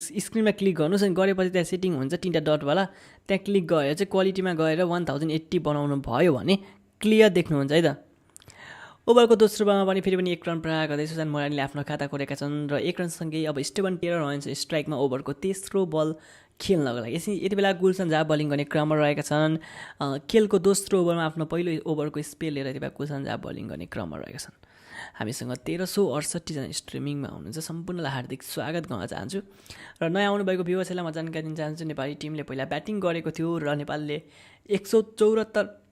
स्क्रिनमा click गर्नुहोस् अनि गरेपछि त्यहाँ सेटिङ हुन्छ 3टा डटवाला त्यहाँ क्लिक गरेर चाहिँ क्वालिटीमा गएर 1080 बनाउनु भयो भने क्लियर देख्नुहुन्छ है त। ओभरको दोस्रो बलमा पनि फेरि पनि 1 रन प्रहार गर्दै सुसान मोरानीले आफ्नो खाता खोलेका छन् र 1 रनसँगै अब स्टेभन टेलर रहन्छ स्ट्राइकमा ओभरको तेस्रो बल खेल्नको लागि। यति बेला गुलसन झा बलिङ गर्ने क्रममा रहेका छन्। खेलको दोस्रो ओभरमा आफ्नो पहिलो ओभरको स्पेल लिएर यति बेला गुलसन झा बलिङ गर्ने क्रममा रहेका छन्। हामीसँग 1368 जना स्ट्रिमिङमा हुनुहुन्छ, सम्पूर्णलाई हार्दिक स्वागत गर्न चाहन्छु। र नयाँ आउनुभएको भ्युवर्सहरूलाई म जानकारी दिन चाहन्छु, नेपाली टिमले पहिला ब्याटिङ गरेको थियो र नेपालले 174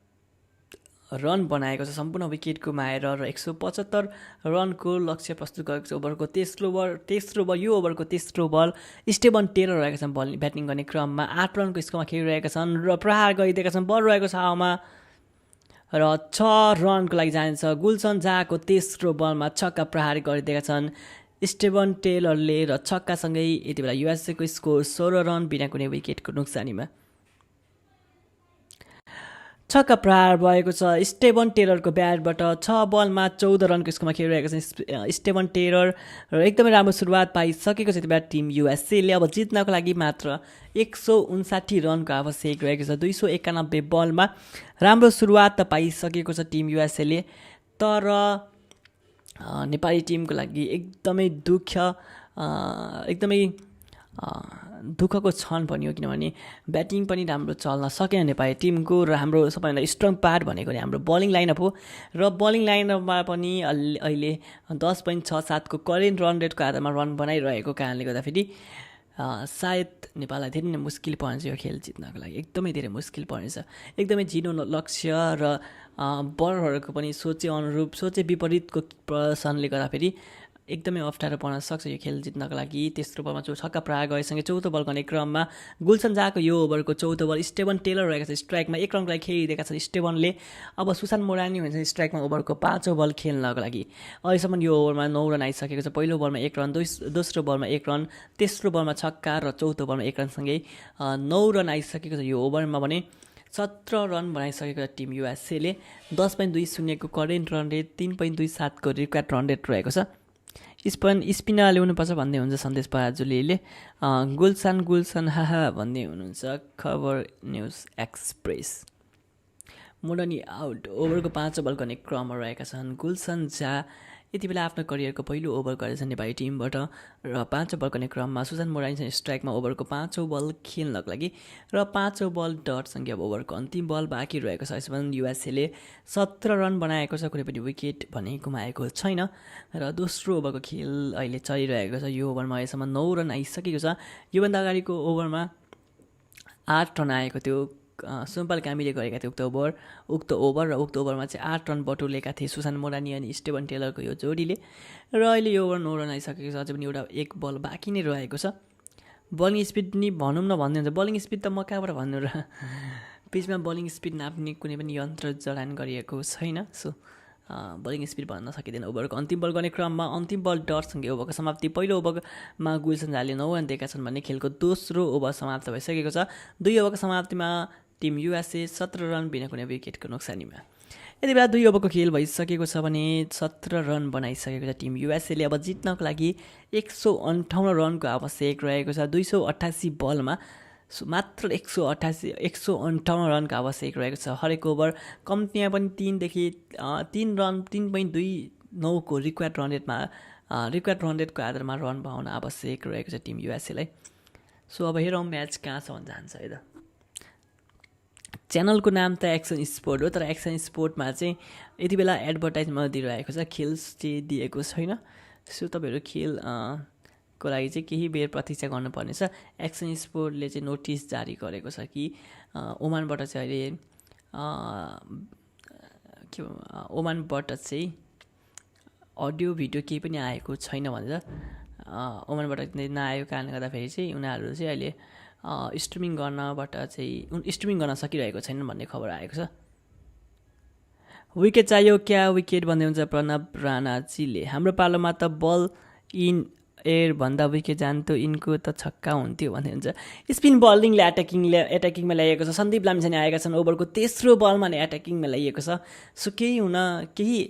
रन बनाएको छ सम्पूर्ण विकेट गुमाएर र 175 रनको लक्ष्य प्रस्तुत गरेको छ। ओभरको तेस्रो बल यो ओभरको तेस्रो बल स्टेभन टेलर रहेका छन् ब्याटिङ गर्ने क्रममा 8 रनको स्कोरमा खेलिरहेका छन् र प्रहार गरिदिएका छन्। बल रहेको छ हावामा र 6 रनको लागि जान्छ। गुलसन झाको तेस्रो बलमा छक्का प्रहार गरिदिएका छन् स्टेभन टेलरले र छक्कासँगै यति बेला युएसएको स्कोर 16 रन बिना कुनै विकेटको नोक्सानीमा। छक्का प्रहार भएको छ स्टेभन टेलरको ब्याटबाट। 6 बलमा 14 रनको स्कोरमा खेलिरहेको छ स्टेभन टेलर र एकदमै राम्रो सुरुवात पाइसकेको छ यति बेला टिम युएसएले। अब जित्नको लागि मात्र 159 रनको आवश्यक रहेको छ। 291 बलमा राम्रो सुरुवात त पाइसकेको छ टिम युएसएले, तर नेपाली टिमको लागि एकदमै दुःखको क्षण पनि हो, किनभने ब्याटिङ पनि राम्रो चल्न सकेन नेपाली टिमको। र हाम्रो सबैभन्दा स्ट्रङ पार्ट भनेको हाम्रो बलिङ लाइनअप हो र बलिङ लाइनअपमा पनि अहिले 10.67 को करेन्ट रन रेटको आधारमा रन बनाइरहेको कारणले गर्दाखेरि सायद नेपाललाई धेरै नै मुस्किल पर्नेछ यो खेल जित्नको लागि। एकदमै धेरै मुस्किल पर्नेछ। एकदमै झिनो लक्ष्य र बलरहरूको पनि सोचे विपरीतको प्रदर्शनले गर्दाखेरि एकदमै अप्ठ्यारो पर्न सक्छ यो खेल जित्नको लागि। तेस्रो बलमा छक्का प्रहार गरेसँगै चौथो बल गर्ने क्रममा गुलसन झाको यो ओभरको चौथो बल स्टेभन टेलर रहेको छ स्ट्राइकमा। 1 रनको लागि खेलिदिएका छन् स्टेभनले। अब सुसान मोरानी हुन्छ स्ट्राइकमा ओभरको 5औं बल खेल्नको लागि। अहिलेसम्म यो ओभरमा 9 रन आइसकेको छ। पहिलो बलमा 1 रन, दोस्रो बलमा 1 रन, तेस्रो बलमा छक्का र चौथो बलमा 1 रनसँगै 9 रन आइसकेको छ। यो ओभरमा भने 17 रन बनाइसकेको छ टिम युएसएले। 10.20 को करेन्ट रन रेट, 3.27 को रिक्वायर्ड रन रेट रहेको छ। स्पिनर ल्याउनुपर्छ भन्दै हुन्छ सन्देश पराजुलीले। गुलसन हाहा भन्दै हुनुहुन्छ खबर न्युज एक्सप्रेस। मोडनी आउट ओभरको 5औं बल गर्ने क्रममा रहेका छन्। गुलसन झा यति बेला आफ्नो करियरको पहिलो ओभर गरेछन् नेपाली टिमबाट र 5औं बल गर्ने क्रममा सुसान मोरानी स्ट्राइकमा ओभरको 5औं बल खेल्नको लागि र 5औं बल डटसँगै अब ओभरको अन्तिम बल बाँकी रहेको छ। यसमा युएसएले 17 रन बनाएको छ, कुनै पनि विकेट भने गुमाएको छैन र दोस्रो ओभरको खेल अहिले चलिरहेको छ। यो ओभरमा अहिलेसम्म 9 रन आइसकेको छ। योभन्दा अगाडिको ओभरमा 8 रन आएको थियो। सुम्पाल कामीले गरेका थिए उक्त ओभर र उक्त ओभरमा चाहिँ 8 रन बटुलेका थिए सुसान मोरानी अनि स्टेभन टेलरको यो जोडीले। र अहिले यो ओभर 9 रन आइसकेको छ। अझै पनि एउटा 1 बल बाँकी नै रहेको छ। बलिङ स्पिड नि भनौँ न भन्दै हुन्छ। बलिङ स्पिड त म कहाँबाट भन्नु र, पिचमा बलिङ स्पिड नाप्ने कुनै पनि यन्त्र जडान गरिएको छैन। सो बलिङ स्पिड भन्न सकिँदैन। ओभरको अन्तिम बल गर्ने क्रममा अन्तिम बल डटसँगै ओभरको समाप्ति। पहिलो ओभरमा गुलसन झाले 9 रन दिएका छन् भने खेलको दोस्रो ओभर समाप्त भइसकेको छ। 2 ओभरको समाप्तिमा टिम युएसए 17 रन बिना कुनै विकेटको नोक्सानीमा। यति बेला 2 ओभरको खेल भइसकेको छ भने 17 रन बनाइसकेको छ टिम युएसएले। अब जित्नको लागि 158 रनको आवश्यक रहेको छ। 288 बलमा मात्र 158 रनको आवश्यक रहेको छ। हरेक ओभर कम्तीमा पनि 3 रन 3.29 को रिक्वायर्ड रन रेटको आधारमा रन बनाउन आवश्यक रहेको छ टिम युएसएलाई। सो अब हेरौँ म्याच कहाँसम्म जान्छ है त। च्यानलको नाम त एक्सन स्पोर्ट हो, तर एक्सन स्पोर्टमा चाहिँ यति बेला एडभर्टाइजमा दिइरहेको छ, खेल चाहिँ दिएको छैन। सो तपाईँहरू खेल को लागि चाहिँ केही बेर प्रतीक्षा गर्नुपर्नेछ। एक्सन स्पोर्टले चाहिँ नोटिस जारी गरेको छ कि ओमानबाट चाहिँ अहिले ओमानबाट चाहिँ अडियो भिडियो केही पनि आएको छैन भनेर ओमानबाट नआएको कारणले गर्दाखेरि चाहिँ उनीहरू चाहिँ अहिले स्ट्रिमिङ गर्न सकिरहेको छैन भन्ने खबर आएको छ। विकेट चाहियो क्या विकेट भन्दै हुन्छ प्रणव राणाजीले। हाम्रो पालोमा त बल इन एयर भन्दा विकेट जान्थ्यो यिनको त छक्का हुन्थ्यो भन्दै हुन्छ। स्पिन बलिङले एट्याकिङमा ल्याइएको छ। सन्दीप लामिछाने आएका छन् ओभरको तेस्रो बलमा नै एट्याकिङमा ल्याइएको छ। सो केही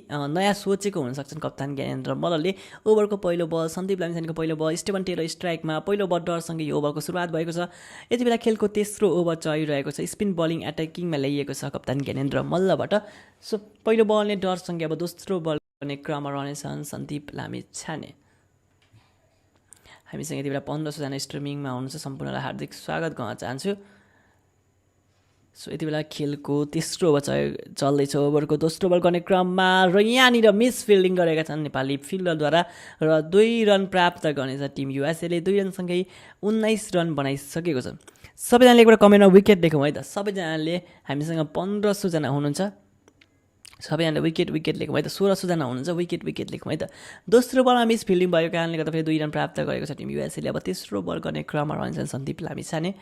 नयाँ सोचेको हुनसक्छन् कप्तान ज्ञानेन्द्र मल्लले। ओभरको पहिलो बल सन्दीप लामिछानेको पहिलो बल स्टेफन टेलर स्ट्राइकमा पहिलो बल डरसँगै यो ओभरको सुरुवात भएको छ। यति बेला खेलको तेस्रो ओभर चलिरहेको छ। स्पिन बलिङ एट्याकिङमा ल्याइएको छ कप्तान ज्ञानेन्द्र मल्लबाट। सो पहिलो बलले डरसँगै अब दोस्रो बल गर्ने क्रममा रहनेछन् सन्दीप लामिछाने। हामीसँग यति बेला 1500जना स्ट्रिमिङमा हुनुहुन्छ, सम्पूर्णलाई हार्दिक स्वागत गर्न चाहन्छु। सो यति बेला खेलको तेस्रो ओभर चल्दैछ। ओभरको दोस्रो बल गर्ने क्रममा र यहाँनिर मिस फिल्डिङ गरेका छन् नेपाली फिल्डरद्वारा र 2 रन प्राप्त गर्नेछ टिम युएसएले। 2 रनसँगै 19 रन बनाइसकेको छ। सबैजनाले एकबाट कमेन्टमा विकेट लेखौँ है त। सबैजनाले हामीसँग 1500जना हुनुहुन्छ, सबैजना विकेट लेखौँ है त। 1600जना हुनुहुन्छ, विकेट लेखौँ है त। दोस्रो बलमा मिस फिल्डिङ भएको कारणले गर्दा फेरि 2 रन प्राप्त गरेको छ टिम युएसएले। अब तेस्रो बल गर्ने क्रममा रहन्छन् सन्दीप लामिछाने।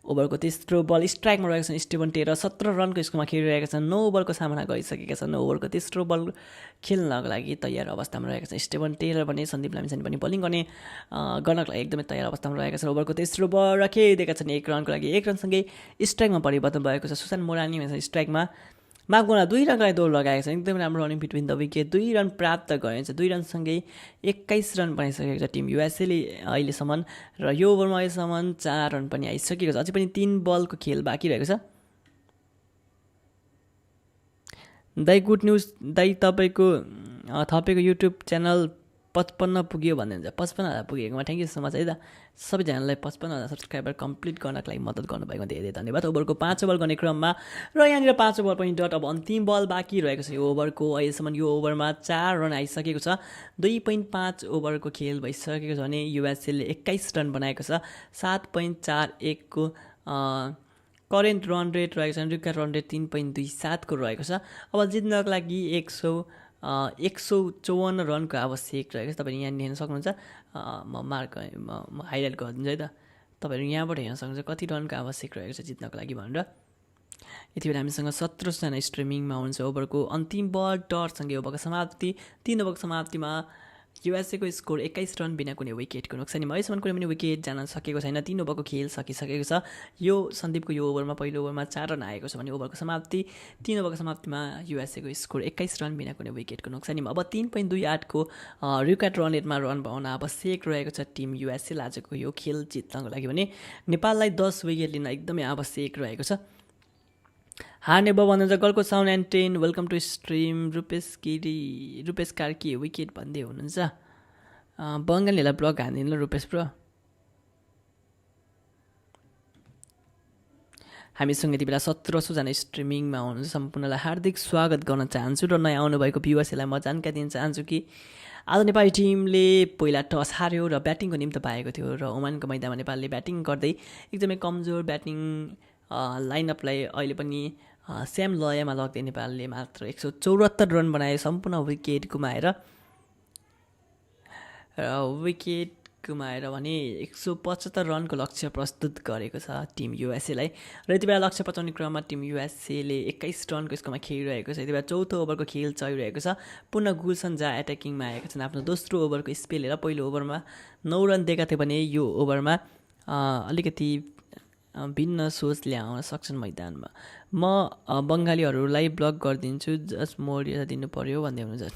ओभरको तेस्रो बल स्ट्राइकमा रहेका छन् स्टेफन टेलर। 17 रनको स्कोरमा खेलिरहेका छन्। 9 ओभरको सामना गरिसकेका छन्। 9 ओभरको तेस्रो बल खेल्नको लागि तयार अवस्थामा रहेका छन् स्टेफन टेलर भने सन्दीप लामिछाने पनि बलिङ गर्नको लागि एकदमै तयार अवस्थामा रहेका छन्। ओभरको तेस्रो बल र खेलिदिएका छन् 1 रनको लागि। 1 रनसँगै स्ट्राइकमा परिवर्तन भएको छ। सुशान्त मोरानी स्ट्राइकमा माफ गर्न 2 रनको लागि दौड लगाएको छ। एकदमै राम्रो running between the wicket. 2 run प्राप्त गरेको छ। 2 रनसँगै 21 रन बनाइसकेको छ टिम युएसएले अहिलेसम्म र यो ओभरमा अहिलेसम्म 4 रन पनि आइसकेको छ। अझै पनि 3 बलको खेल बाँकी रहेको छ। दाइ गुड न्युज दाइ, तपाईँको थपेको युट्युब च्यानल 55 पुग्यो भन्दै हुन्छ। 55,000 पुगेकोमा थ्याङ्क यू सो मच है त। सबैजनालाई 55,000 सब्सक्राइबर कम्प्लिट गर्नको लागि मद्दत गर्नुभएको धेरै धेरै धन्यवाद। ओभरको 5 ओभर गर्ने क्रममा र यहाँनिर 5 ओभर पनि डट। अब अन्तिम बल बाँकी रहेको छ यो ओभरको। अहिलेसम्म यो ओभरमा 4 रन आइसकेको छ। 2.5 ओभरको खेल भइसकेको छ भने युएसएले 21 रन बनाएको छ। 7.41 को करेन्ट रन रेट रहेको छ। रिकर्ड रन रेट 3.27 को रहेको छ। अब जित्नको लागि 154 रनको आवश्यक रहेको छ। तपाईँले यहाँ हेर्न सक्नुहुन्छ। म हाइलाइट गरिदिन्छु है त। तपाईँहरू यहाँबाट हेर्न सक्नुहुन्छ कति रनको आवश्यक रहेको छ जित्नको लागि भनेर। यति बेला हामीसँग 1700जना स्ट्रिमिङमा हुन्छ। ओभरको अन्तिम बल डरसँगै ओभरको समाप्ति। 3 ओभरको समाप्तिमा युएसएको स्कोर 21 रन बिना कुनै विकेटको नोक्सानीमा। अहिलेसम्म कुनै पनि विकेट जान सकेको छैन। 3 ओभरको खेल सकिसकेको छ। यो सन्दीपको यो ओभरमा पहिलो ओभरमा 4 रन आएको छ भने ओभरको समाप्ति 3 ओभरको समाप्तिमा युएसएको स्कोर 21 रन बिना कुनै विकेटको नोक्सानीमा। अब 3.28 को रिकर्ड रन रेटमा रन बनाउन आवश्यक रहेको छ टिम युएसएले आजको यो खेल जित्नको लागि भने नेपाललाई 10 विकेट लिन एकदमै आवश्यक रहेको छ। हार्ने ब भन्नुहुन्छ गलको sound and 10 welcome to stream. Rupesh Karki wicket भन्दै हुनुहुन्छ। बङ्गालीहरूलाई ब्लक हानिदिनु ल रुपेश ब्रो। हामीसँग यति बेला 1700जना स्ट्रिमिङमा हुनुहुन्छ। सम्पूर्णलाई हार्दिक स्वागत गर्न चाहन्छु र नयाँ आउनुभएको भ्युवर्सहरूलाई म जानकारी दिन चाहन्छु कि आज नेपाली टिमले पहिला टस हार्यो र ब्याटिङको निम्ति पाएको थियो र ओमानको मैदानमा नेपालले ब्याटिङ गर्दै एकदमै कमजोर ब्याटिङ लाइनअपलाई अहिले पनि सेम लयमा लग्दै नेपालले मात्र 174 रन बनाए। सम्पूर्ण विकेट गुमाएर भने 175 रनको लक्ष्य प्रस्तुत गरेको छ टिम युएसएलाई र यति बेला लक्ष्य पचाउने क्रममा टिम युएसएले 21 रनको स्कोरमा खेलिरहेको छ। यति बेला चौथो ओभरको खेल चलिरहेको छ। पुनः गुलसन जहाँ एट्याकिङमा आएका छन्। आफ्नो दोस्रो ओभरको स्पेल लिएर पहिलो ओभरमा 9 रन दिएका थिए भने यो ओभरमा अलिकति भिन्न सोच ल्याउन सक्छन् मैदानमा। म बङ्गालीहरूलाई ब्लक गरिदिन्छु, जस्ट मोडिएर दिनु पर्यो भन्दै हुनुहुन्छ।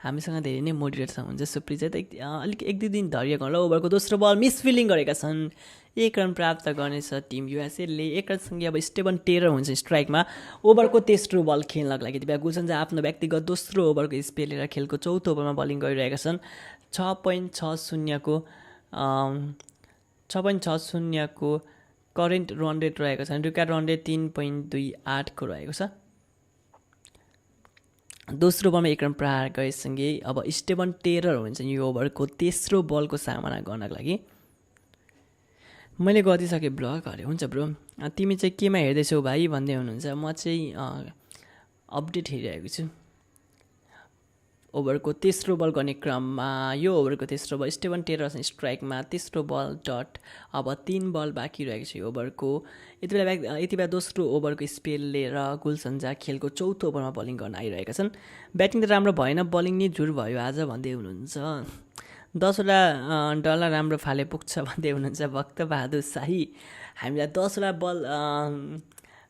हामीसँग धेरै नै मोडिरेटर हुन्छ। सुप्रिज त अलिक 1-2 दिन धैर्य गर्नु। ओभरको दोस्रो बल मिस फिल्डिङ गरेका छन्। 1 रन प्राप्त गर्नेछ टिम युएसएले। 1 रनसँगै अब स्टेफन टेलर हुन्छ स्ट्राइकमा। ओभरको तेस्रो बल खेल्नको लागि यति बेला गुलसन जहाँ आफ्नो व्यक्तिगत दोस्रो ओभरको स्पेल लिएर खेलको चौथो ओभरमा बलिङ गरिरहेका छन्। 6.60 को करेन्ट रन रेट रहेको छ। रिकर्ड रन रेट 3.28 को रहेको छ। दोस्रो बलमा 1 रन प्रहार गरेसँगै अब स्टेफन टेलर हुन्छ यो ओभरको तेस्रो बलको सामना गर्नको लागि। मैले गरिदिइसकेँ ब्लग अरे हुन्छ ब्रो। तिमी चाहिँ केमा हेर्दैछौ भाइ भन्दै हुनुहुन्छ। म चाहिँ अपडेट हेरिरहेको छु। ओभरको तेस्रो बल गर्ने क्रममा यो ओभरको तेस्रो बल स्टेफन टेलर स्ट्राइकमा। तेस्रो बल डट। अब 3 बल बाँकी रहेको छ यो ओभरको। यति बेला दोस्रो ओभरको स्पेल लिएर गुलसन जहाँ खेलको चौथो ओभरमा बलिङ गर्न आइरहेका छन्। ब्याटिङ त राम्रो भएन, बलिङ नै झुर भयो आज भन्दै हुनुहुन्छ। 10वटा डलर राम्रो फाले पुग्छ भन्दै हुनुहुन्छ भक्तबहादुर शाही। हामीलाई 10वटा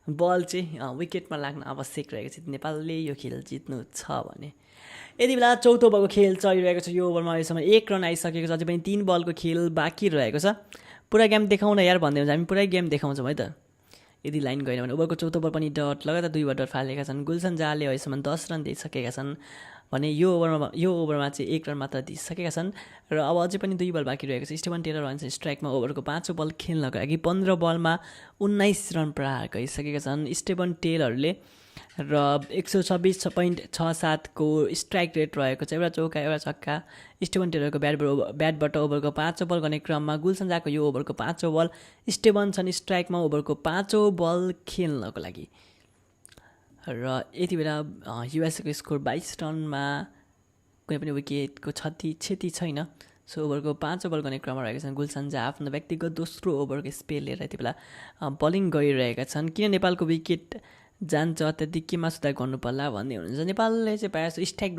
बल चाहिँ विकेटमा लाग्न आवश्यक रहेको छ। नेपालले यो खेल जित्नु छ भने। यति बेला चौथो ओभरको खेल चलिरहेको छ। यो ओभरमा अहिलेसम्म 1 रन आइसकेको छ। अझै पनि 3 बलको खेल बाँकी रहेको छ। पुरा गेम देखाउन यार भन्दै हुन्छ, हामी पुरै गेम देखाउँछौँ है त। यदि लाइन गएन भने ओभरको चौथो ओभर पनि डट लगातार 2 डट फालेका छन्। गुलसन झाले अहिलेसम्म 10 रन दिइसकेका छन् भने यो ओभरमा चाहिँ 1 रन मात्र दिइसकेका छन् र अब अझै पनि 2 बल बाँकी रहेको छ। स्टेफन टेलर रहन्छ स्ट्राइकमा। ओभरको 5औं बल खेल्नको लागि 15 बलमा 19 रन प्रहार गरिसकेका छन् स्टेफन टेलरले र 126.67 को स्ट्राइक रेट रहेको छ। एउटा चौका एउटा छक्का स्टेफन टेलरको ब्याटबाट ओभरको 5औं बल गर्ने क्रममा गुलसन झाको यो ओभरको 5औं बल स्टेफन छन् स्ट्राइकमा ओभरको 5औं बल खेल्नको लागि र यति बेला युएसएको स्कोर 22 रनमा कुनै पनि विकेटको क्षति छैन। सो ओभरको 5औं बल गर्ने क्रममा रहेका छन्। गुलसन झा आफ्नो व्यक्तिगत दोस्रो ओभरको स्पेल लिएर यति बेला बलिङ गरिरहेका छन्। किन नेपालको विकेट जान्छ त्यति केमा सुधार गर्नुपर्ला भन्ने हुनुहुन्छ। नेपालले चाहिँ प्रायः स्ट्राइक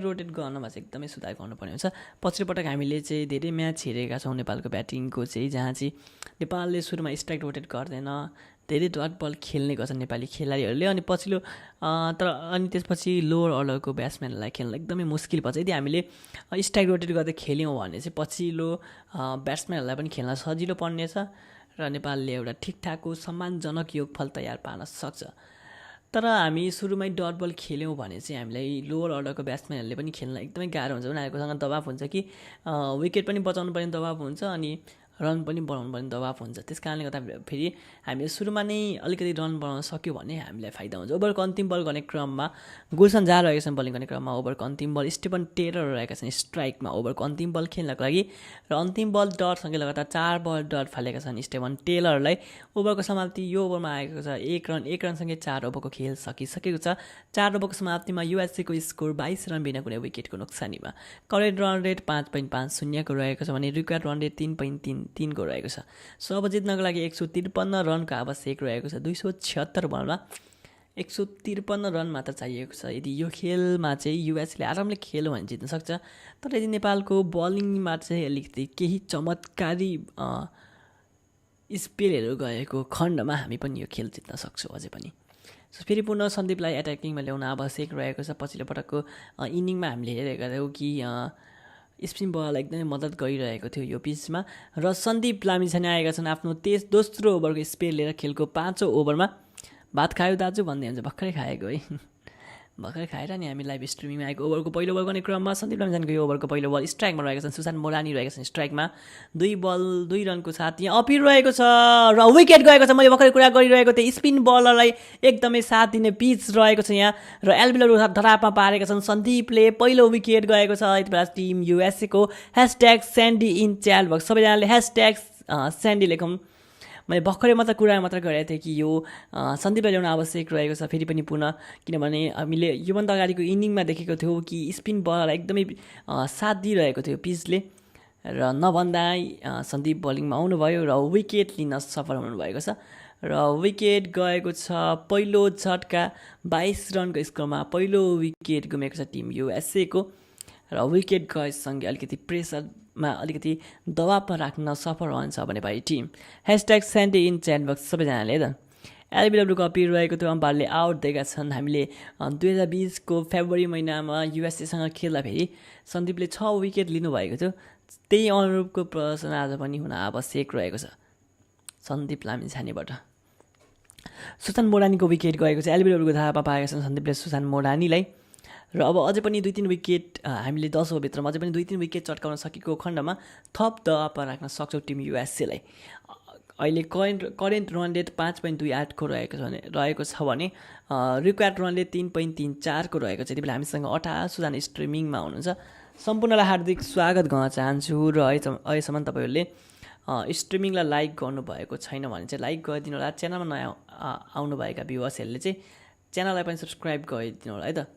रोटेट गर्नमा चाहिँ एकदमै सुधार गर्नुपर्ने हुन्छ। पछिल्लो पटक हामीले चाहिँ धेरै म्याच हेरेका छौँ नेपालको ब्याटिङको चाहिँ, जहाँ चाहिँ नेपालले सुरुमा स्ट्राइक रोटेट गर्दैन, धेरै डट बल खेल्ने गर्छन् नेपाली खेलाडीहरूले। अनि अनि त्यसपछि लोवर अर्डरको ब्याट्सम्यानहरूलाई खेल्न एकदमै मुस्किल पर्छ। यदि हामीले स्ट्राइक रोटेट गर्दै खेल्यौँ भने चाहिँ पछिल्लो ब्याट्सम्यानहरूलाई पनि खेल्न सजिलो पर्नेछ र नेपालले एउटा ठिकठाकको सम्मानजनक योगफल तयार पार्न सक्छ। तर हामी सुरुमै डट बल खेल्यौँ भने चाहिँ हामीलाई लोवर अर्डरको ब्याट्सम्यानहरूले पनि खेल्न एकदमै गाह्रो हुन्छ। उनीहरूकोसँग दबाब हुन्छ कि विकेट पनि बचाउनु पर्ने दबाब हुन्छ अनि रन पनि बनाउनु पर्ने दबाब हुन्छ। त्यस कारणले गर्दा फेरि हामीले सुरुमा नै अलिकति रन बनाउन सक्यो भने हामीलाई फाइदा हुन्छ। ओभरको अन्तिम बल गर्ने क्रममा गुलसन झा रहेका छन् बलिङ गर्ने क्रममा। ओभरको अन्तिम बल स्टेफन टेलर रहेका छन् स्ट्राइकमा ओभरको अन्तिम बल खेल्नको लागि र अन्तिम बल डटसँगै लगातार 4 बल डट फालेका छन् स्टेफन टेलरलाई। ओभरको समाप्ति यो ओभरमा आएको छ 1 रनसँगै 4 ओभरको खेल सकिसकेको छ। 4 ओभरको समाप्तिमा युएसएको स्कोर 22 रन बिना कुनै विकेटको नोक्सानीमा। करेन्ट रन रेट 5.50 को रहेको छ भने रिक्वायर्ड रन रेट 3.33 को रहेको छ। सो अब जित्नको लागि 153 रनको आवश्यक रहेको छ। 276 बलमा 153 रन मात्र चाहिएको छ। यदि यो खेलमा चाहिँ युएसले आरामले खेल्यो भने जित्न सक्छ। तर यदि नेपालको बलिङमा चाहिँ अलिकति केही चमत्कारी स्पेलहरू गएको खण्डमा हामी पनि यो खेल जित्न सक्छौँ अझै पनि। सो फेरि पुनः सन्दीपलाई एट्याकिङमा ल्याउन आवश्यक रहेको छ। पछिल्लो पटकको इनिङमा हामीले हेरेका थियौँ कि स्पिन बल एकदमै मद्दत गरिरहेको थियो यो पिचमा र सन्दीप लामिछाने आएका छन् आफ्नो दोस्रो ओभरको स्पेल लिएर खेलको 5औं ओभरमा। भात खायो दाजु भन्दै हुन्छ, भर्खरै खाएको है, भर्खरै खाएर नि हामी लाइभ स्ट्रिमिङमा आएको। ओभरको पहिलो बल गर्ने क्रममा सन्दीप लामिछानेको यो ओभरको पहिलो बल स्ट्राइकमा रहेका छन्। सुशान्त मोरानी रहेका छन् स्ट्राइकमा। 2 बल 2 रनको साथ यहाँ अपिल रहेको छ र विकेट गएको छ। मैले भर्खरै कुरा गरिरहेको थिएँ स्पिन बलरलाई एकदमै साथ दिने पिच रहेको छ यहाँ र एलबिलर धरापमा पारेका छन्। सन्दीपले पहिलो विकेट गएको छ। यति बेला टिम युएसएको #स्यान्डी इन च्याट भएको सबैजनाले #स्यान्डी लेखौँ। मैले भर्खरै कुरा मात्र गरेको थिएँ कि यो सन्दीपलाई ल्याउन आवश्यक रहेको छ फेरि पनि पुनः, किनभने हामीले योभन्दा अगाडिको इनिङमा देखेको थियौँ कि स्पिन बललाई एकदमै साथ दिइरहेको थियो पिचले र नभन्दा सन्दीप बलिङमा आउनुभयो र विकेट लिन सफल हुनुभएको छ र विकेट गएको छ। पहिलो झट्का 22 रनको स्कोरमा पहिलो विकेट गुमेको छ टिम युएसएको र विकेट गएसँगै अलिकति प्रेसरमा अलिकति दबावमा राख्न सफल रहन्छ भने भाइ team. #Sandy in chat box सबैजनाले त एलबिडब्ल्यूको अपिल रहेको थियो, अम्पायरले आउट दिएका छन्। हामीले 2020 को फेब्रुअरी महिनामा युएसएसँग खेल्दाखेरि सन्दीपले 6 विकेट लिनुभएको थियो। त्यही अनुरूपको प्रदर्शन आज पनि हुन आवश्यक रहेको छ सन्दीप लामिछानेबाट। सुशान्त मोरानीको विकेट गएको छ। एलबिडब्ल्यूको धारामा पाएका छन् सन्दीपले सुशान्त मोरानीलाई र अब अझै पनि 2-3 विकेट हामीले 10 ओभरभित्रमा अझै पनि 2-3 विकेट चट्काउन सकेको खण्डमा थप दबावमा राख्न सक्छौँ टिम युएसएलाई। अहिले करेन्ट रन रेट 5.28 को रहेको छ भने रिक्वायर्ड रन रेट 3.34 को रहेको छ। यति बेला हामीसँग 28 जना स्ट्रिमिङमा हुनुहुन्छ। सम्पूर्णलाई हार्दिक स्वागत गर्न चाहन्छु र अहिलेसम्म तपाईँहरूले स्ट्रिमिङलाई लाइक गर्नुभएको छैन भने चाहिँ लाइक गरिदिनु होला। च्यानलमा नयाँ आउनुभएका भ्युवर्सहरूले चाहिँ च्यानललाई पनि सब्सक्राइब गरिदिनु होला है त।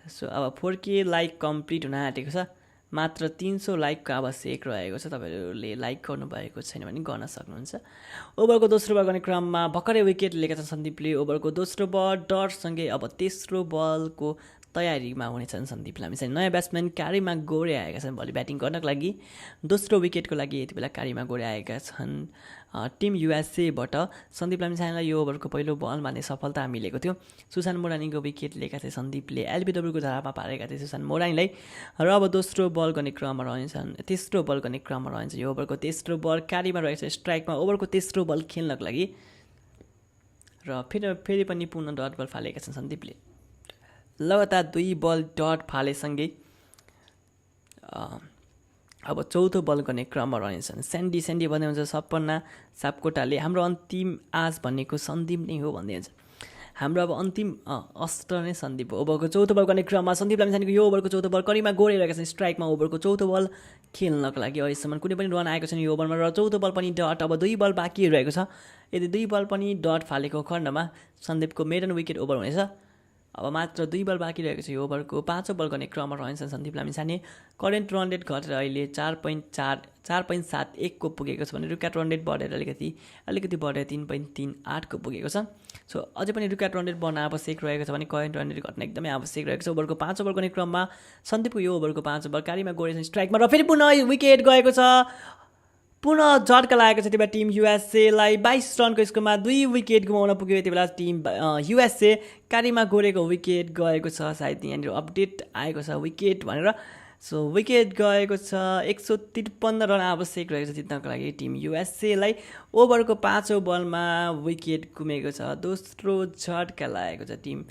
सो अब 4K लाइक कम्प्लिट हुन आँटेको छ। मात्र 300 लाइकको आवश्यक रहेको छ। तपाईँहरूले लाइक गर्नुभएको छैन भने गर्न सक्नुहुन्छ। ओभरको दोस्रो बल गर्ने क्रममा भर्खरै विकेट लिएका छन् सन्दीपले। ओभरको दोस्रो बल डटसँगै अब तेस्रो बलको तयारीमा हुनेछन् सन्दीप लामिछाने। नयाँ ब्याट्सम्यान कारीमा गोरे आएका छन् भोलि ब्याटिङ गर्नको लागि। दोस्रो विकेटको लागि यति बेला कारीमा गोरे आएका छन् टिम युएसएबाट। सन्दीप लामिछानेलाई यो ओभरको पहिलो बलमा नै सफलता मिलेको थियो। सुशान्त मोरानीको विकेट लिएका थिए सन्दीपले, एलबिडब्ल्यूको धारामा पारेका थिए सुशान्त मोरानीलाई। र अब दोस्रो बल गर्ने क्रममा रहन्छन्, तेस्रो बल गर्ने क्रममा रहन्छ यो ओभरको तेस्रो बल। कारीमा रहेको छ स्ट्राइकमा ओभरको तेस्रो बल खेल्नको लागि र फेरि पनि पुनः डट बल फालेका छन् सन्दीपले। लगातार 2 बल डट फालेसँगै अब चौथो बल गर्ने क्रममा रहनेछन्। स्यान्डी भन्दै हुन्छ सपना सापकोटाले, हाम्रो अन्तिम आश भनेको सन्दीप नै हो भन्दै हुन्छ। हाम्रो अब अन्तिम अस्त्र नै सन्दीप हो। ओभरको चौथो बल गर्ने क्रममा सन्दीप लामिछानेको यो ओभरको चौथो बल करीमा गोरे रहेका छन् स्ट्राइकमा ओभरको चौथो बल खेल्नको लागि। अहिलेसम्म कुनै पनि रन आएको छैन यो ओभरमा र चौथो बल पनि डट। अब 2 बल बाँकी रहेको छ। यदि 2 बल पनि डट फालेको खण्डमा सन्दीपको मेडन विकेट ओभर हुनेछ। अब मात्र 2 बल बाँकी रहेको छ यो ओभरको पाँचौँ बल गर्ने क्रममा रहन्छन् Sandeep Lamichhane. Current run rate घटेर अहिले 4.71 को पुगेको छ भने रुकाट रन रेट बढेर अलिकति बढेर 3.38 को पुगेको छ। सो अझै पनि रुकाट रन रेट बढ्न आवश्यक रहेको छ भने करेन्ट रन रेट घट्न एकदमै आवश्यक रहेको छ। ओभरको पाँचौँ बल गर्ने क्रममा सन्दीपको यो ओभरको पाँचौँ बल कारीमा गोरे स्ट्राइकमा र फेरि पुनः विकेट गएको छ। पुनः झट्का लागेको छ यति बेला टिम युएसएलाई। 22 रनको स्कोरमा 2 विकेट गुमाउन पुग्यो यति बेला टिम युएसए। कारीमा गोरेको विकेट गएको छ, सायद यहाँनिर अपडेट आएको छ विकेट भनेर। सो विकेट गएको छ। 153 रन आवश्यक रहेको छ जित्नको लागि टिम युएसएलाई। ओभरको पाँचौँ बलमा विकेट गुमेको छ। दोस्रो झट्का लागेको छ टिम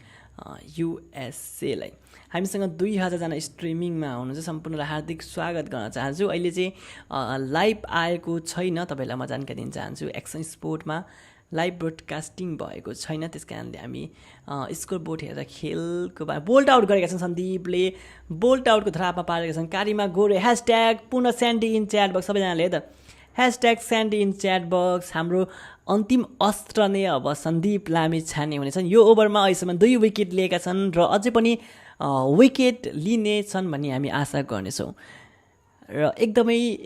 युएसएलाई। हामीसँग 2000जना स्ट्रिमिङमा हुनुहुन्छ, सम्पूर्णलाई हार्दिक स्वागत गर्न चाहन्छु। अहिले चाहिँ लाइभ आएको छैन, तपाईँलाई म जानकारी दिन चाहन्छु। एक्सन स्पोर्टमा लाइभ ब्रोडकास्टिङ भएको छैन, त्यस कारणले हामी स्कोर बोर्ड हेरेर खेलको बोल्ट आउट गरेका छन् सन्दीपले। बोल्ट आउटको धरापमा पारेका छन् कारीमा गोरे। # पुनः स्यान्डी इन च्याट बक्स सबैजनाले है त # स्यान्डी इन च्याट बक्स। हाम्रो अन्तिम अस्त्र नै अब सन्दीप लामिछाने हुनेछन्। यो ओभरमा अहिलेसम्म 2 विकेट लिएका छन् र अझै पनि विकेट लिनेछन् भन्ने हामी आशा गर्नेछौँ। र एकदमै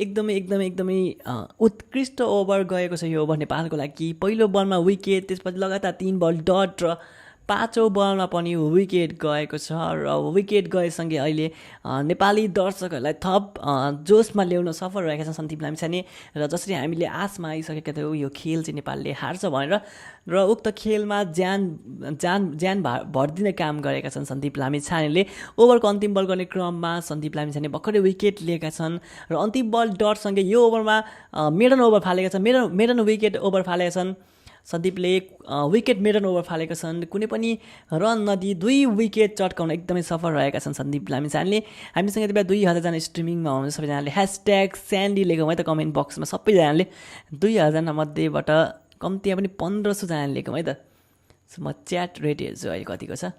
उत्कृष्ट ओभर गएको छ यो ओभर नेपालको लागि। पहिलो बलमा विकेट, त्यसपछि लगातार 3 बल डट र पाँचौँ बलमा पनि विकेट गएको छ। र विकेट गएसँगै अहिले नेपाली दर्शकहरूलाई थप जोसमा ल्याउन सफल रहेका छन् सन्दीप लामिछाने। र जसरी हामीले आशमा आइसकेका थियौँ यो खेल चाहिँ नेपालले हार्छ भनेर, र उक्त खेलमा ज्यान भरिदिने काम गरेका छन् सन्दीप लामिछानेले। ओभरको अन्तिम बल गर्ने क्रममा सन्दीप लामिछाने भर्खरै विकेट लिएका छन् र अन्तिम बल डटसँगै यो ओभरमा मेडन ओभर फालेका छन्। मेडन विकेट ओभर फालेका छन् सन्दीपले। विकेट मेडन ओभर फालेका छन्, कुनै पनि रन नदिई 2 विकेट चट्काउन एकदमै सफल रहेका छन् सन्दीप लामिछानेले। हामीसँग यति बेला 2000जना स्ट्रिमिङमा हुनुहुन्छ सबैजनाले # स्यान्डी लेखौँ है त कमेन्ट बक्समा सबैजनाले। 2000 मध्येबाट कम्तीमा पनि 1500 जनाले लेखौँ है त। म च्याट रेट हेर्छु अहिले कतिको छ।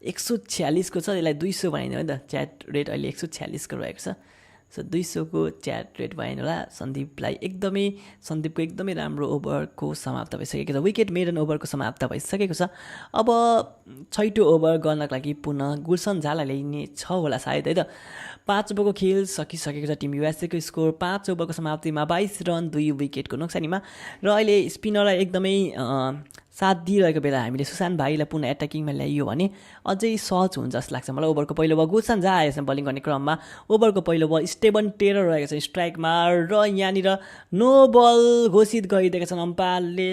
146 को छ, यसलाई 200 बनाइदिउँ है त। च्याट रेट अहिले 146 को रहेको छ। सो 200 को च्याट रेट भएन होला। सन्दीपको एकदमै राम्रो ओभरको समाप्त भइसकेको छ। विकेट मेडन ओभरको समाप्त भइसकेको छ। अब छैटौँ ओभर गर्नको लागि पुनः गुलसन झालाई ल्याइने छ होला सायद है त। 5 ओभरको खेल सकिसकेको छ। टिम युएसएको स्कोर 5 ओभरको समाप्तिमा 22 रन 2 विकेटको नोक्सानीमा। र अहिले स्पिनरलाई एकदमै साथ दिइरहेको बेला हामीले सुशान्त भाइलाई पुनः एट्याकिङमा ल्याइयो भने अझै सहज हुन्छ जस्तो लाग्छ मलाई। ओभरको पहिलो बल गुलसन झा आएछ बलिङ गर्ने क्रममा। ओभरको पहिलो बल स्टेबन टेलर रहेको छ स्ट्राइकमा र यहाँनिर नो बल घोषित गरिदिएका छन् अम्पायरले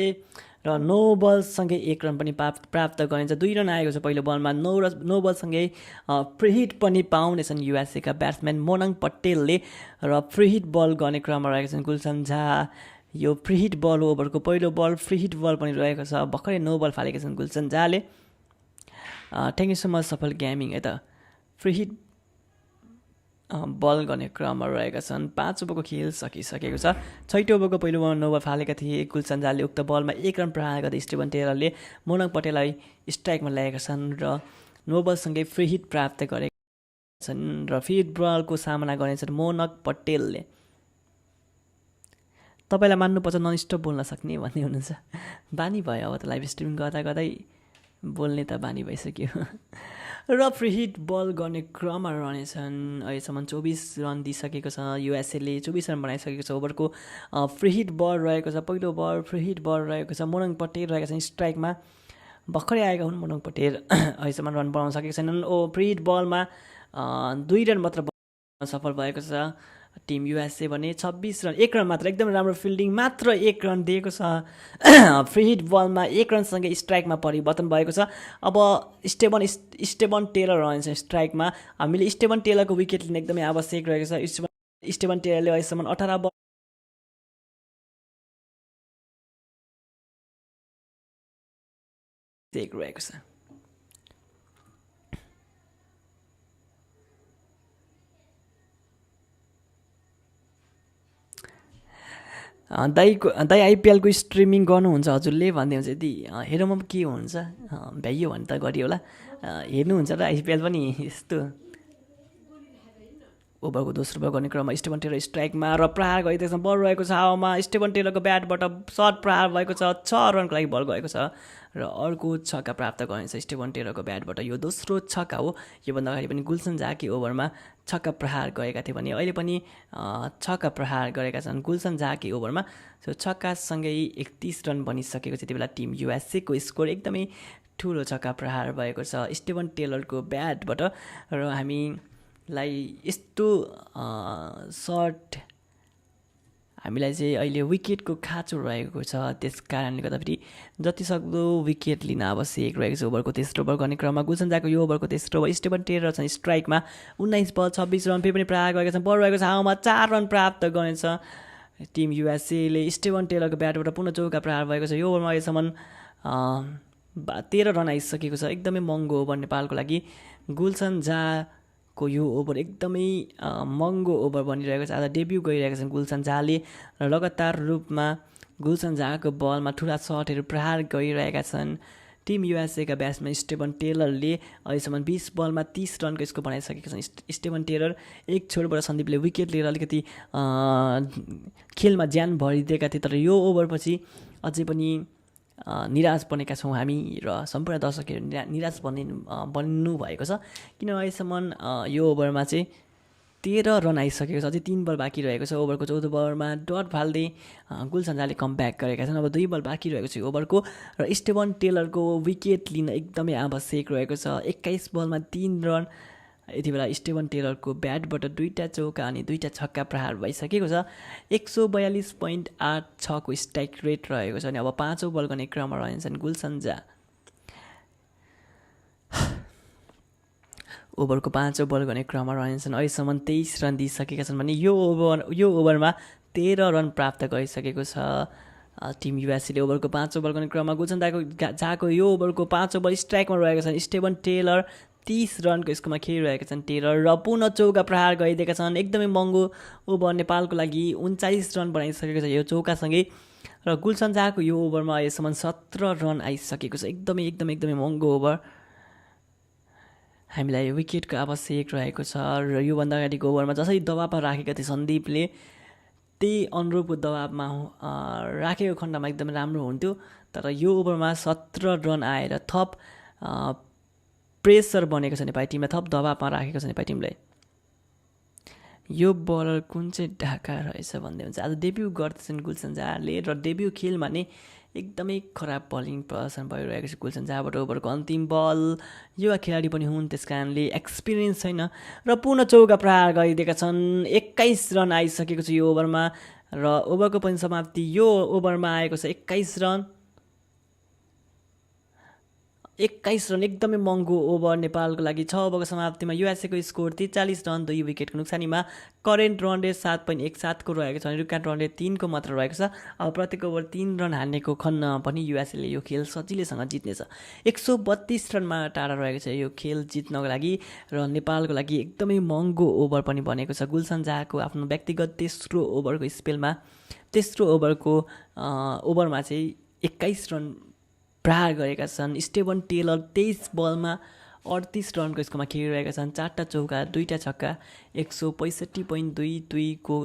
र नो बलसँगै 1 रन पनि प्राप्त गरिन्छ। 2 रन आएको छ पहिलो बलमा। नो बलसँगै फ्री हिट पनि पाउनेछन् युएसएका ब्याट्सम्यान मोनङ पटेलले र फ्री हिट बल गर्ने क्रममा रहेका छन् गुलसन झा। यो फ्री हिट बल हो, ओभरको पहिलो बल फ्री हिट बल पनि रहेको छ। भर्खरै नो बल फालेका छन् गुलसन झाले। थ्याङ्क यू सो मच सफल गेमिङ है त। फ्री हिट बल गर्ने क्रममा रहेका छन्। 5 ओभरको खेल सकिसकेको छ। छैटौँ ओभरको पहिलो बल नो बल फालेका थिए गुलसन झाले। उक्त बलमा 1 रन प्रहार गर्दै स्टेबन टेलरले मोनङ पटेललाई स्ट्राइकमा ल्याएका छन् र नो बलसँगै फ्री हिट प्राप्त गरेका छन् र फ्री हिट बलको सामना गर्नेछन् मोनङ पटेलले। तपाईँलाई मान्नुपर्छ ननस्टप बोल्न सक्ने भन्ने हुनुहुन्छ। बानी भयो अब त लाइभ स्ट्रिमिङ गर्दै बोल्ने त बानी भइसक्यो। र फ्री हिट बल गर्ने क्रममा रहनेछन्। अहिलेसम्म 24 रन दिइसकेको छ युएसएले। 24 रन बनाइसकेको छ। ओभरको फ्री हिट बल रहेको छ। पहिलो बल फ्री हिट बल रहेको छ। मोनङ पटेल रहेका छन् स्ट्राइकमा। भर्खरै आएका हुन् मनोङ पटेल अहिलेसम्म रन बनाउन सकेका छैनन्। फ्री हिट बलमा 2 रन मात्र बनाउन सफल भएको छ टिम युएसए भने। 26 रन 1 रन मात्र, एकदमै राम्रो फिल्डिङ, मात्र 1 रन दिएको छ। फ्री हिट बलमा 1 रनसँगै स्ट्राइकमा परिवर्तन भएको छ। अब स्टेबन टेलर रहन्छ स्ट्राइकमा। हामीले स्टेबन टेलरको विकेट लिन एकदमै आवश्यक रहेको छ। स्टेबन टेलरले अहिलेसम्म 18 बल रहेको छ। दाइ आइपिएलको स्ट्रिमिङ गर्नुहुन्छ हजुरले भन्दै हुन्छ। यदि हेरौँमा के हुन्छ भ्याइयो भने त गरियो होला। हेर्नुहुन्छ र आइपिएल पनि यस्तो। ओभरको दोस्रो बल गर्ने क्रममा स्टेबन टेलर स्ट्राइकमा र प्रहार गरिदिएछ। बल रहेको छ हावामा। स्टेबन टेलरको ब्याटबाट सर्ट प्रहार भएको छ। 6 रनको लागि बल गएको छ र अर्को छक्का प्राप्त गर्नेछ स्टेबन टेलरको ब्याटबाट। यो दोस्रो छक्का हो। योभन्दा अगाडि पनि गुलसन झाकी ओभरमा छक्का प्रहार गरेका थिए भने अहिले पनि छक्का प्रहार गरेका छन् गुलसन झाकी ओभरमा। सो छक्कासँगै 31 रन बनिसकेको छ। त्यति बेला टिम युएसएको स्कोर एकदमै ठुलो छक्का प्रहार भएको छ स्टेबन टेलरको ब्याटबाट। र हामीलाई यस्तो सर्ट हामीलाई चाहिँ अहिले विकेटको खाँचो रहेको छ। त्यस कारणले गर्दाखेरि जतिसक्दो विकेट लिन आवश्यक रहेको छ। ओभरको तेस्रो बल गर्ने क्रममा गुलसन झाको यो ओभरको तेस्रो बल। स्टेबन टेलर छन् स्ट्राइकमा। 19 बल 26 रन फेरि पनि प्रहार गरेका छन्। बल रहेको छ हावामा। 4 रन प्राप्त गर्नेछ टिम युएसएले। स्टेबन टेलरको ब्याटबाट पुनः चौका प्रहार भएको छ। यो ओभरमा अहिलेसम्म 13 रन आइसकेको छ। एकदमै महँगो ओभर नेपालको लागि। गुलसन झाको यो ओभर एकदमै महँगो ओभर बनिरहेको छ। आज डेब्यू गरिरहेका छन् गुलसन झाले र लगातार रूपमा गुलसन झाको बलमा ठुला सर्टहरू प्रहार गरिरहेका छन् टिम युएसएका ब्याट्सम्यान स्टेबन टेलरले। अहिलेसम्म 20 बलमा 30 रनको स्कोर बनाइसकेका छन् स्टेबन टेलर। एक छोडबाट सन्दीपले विकेट लिएर अलिकति खेलमा ज्यान भरिदिएका थिए। तर यो ओभरपछि अझै पनि निराश बनेका छौँ हामी र सम्पूर्ण दर्शकहरू निराश बन्नु भएको छ। किन अहिलेसम्म यो ओभरमा चाहिँ 13 रन आइसकेको छ। अझै 3 बल बाँकी रहेको छ। ओभरको 14 बलमा डट फाल्दै गुलसन झाले कमब्याक गरेका छन्। अब 2 बल बाँकी रहेको छ ओभरको र स्टेबन टेलरको विकेट लिन एकदमै आवश्यक रहेको छ। 21 बलमा 3 रन। यति बेला स्टेबन टेलरको ब्याटबाट 2टा चौका अनि 2टा छक्का प्रहार भइसकेको छ। 142.86 को स्ट्राइक रेट रहेको छ। अनि अब 5औं बल गर्ने क्रममा रहन्छन् गुलसन झा। ओभरको 5औं बल गर्ने क्रममा रहन्छन्। अहिलेसम्म 23 रन दिइसकेका छन् भने यो ओभरमा 13 रन प्राप्त गरिसकेको छ टिम युएसएले। ओभरको 5औं बल गर्ने क्रममा गुलसन झाको यो ओभरको 5औं बल स्ट्राइकमा रहेका छन् स्टेबन टेलर। 30 रनको स्कोरमा खेलिरहेका छन् टेलर र पुनः चौका प्रहार गरिदिएका छन्। एकदमै महँगो ओभर नेपालको लागि। 39 रन बनाइसकेको छ यो चौकासँगै र गुलसन झाको यो ओभरमा अहिलेसम्म 17 रन आइसकेको छ। एकदमै महँगो ओभर। हामीलाई विकेटको आवश्यक रहेको छ र योभन्दा अगाडिको ओभरमा जसरी दबावमा राखेका थिए सन्दीपले त्यही अनुरूपको दबावमा राखेको खण्डमा एकदमै राम्रो हुन्थ्यो। तर यो ओभरमा 17 रन आएर थप प्रेसर बनेको छ नेपाली टिमलाई। थप दबावमा राखेको छ नेपाली टिमलाई। यो बलर कुन चाहिँ ढाका रहेछ भन्दै हुन्छ। आज डेब्यू गर्दैछन् गुलसन झाले र डेब्यू खेलमा नै एकदमै खराब बलिङ प्रदर्शन भइरहेको छ गुलसन झाबाट। ओभरको अन्तिम बल। युवा खेलाडी पनि हुन् त्यस कारणले एक्सपिरियन्स छैन र पुनः चौका प्रहार गरिदिएका छन्। 21 रन आइसकेको छ यो ओभरमा र ओभरको पनि समाप्ति यो ओभरमा आएको छ। 21 रन एकदमै महँगो ओभर नेपालको लागि। 6 ओभरको समाप्तिमा युएसएको स्कोर 43 रन 2 विकेटको नोक्सानीमा। करेन्ट रन रेट 7.17 को रहेको छ अनि रिकार्ड रन रेट 3 को मात्र रहेको छ। अब प्रत्येक ओभर 3 रन हान्नेको खन्न पनि युएसएले यो खेल सजिलैसँग जित्नेछ। 132 रनमा टाढा रहेको छ यो खेल जित्नको लागि र नेपालको लागि एकदमै महँगो ओभर पनि बनेको छ। गुलसन झाको आफ्नो व्यक्तिगत तेस्रो ओभरको स्पेलमा तेस्रो ओभरमा चाहिँ 21 रन प्रहार गरेका छन्। स्टेबन टेलर 23 बलमा 38 रनको स्कोरमा खेलिरहेका छन्। 4टा चौका 2टा छक्का। 165.22 को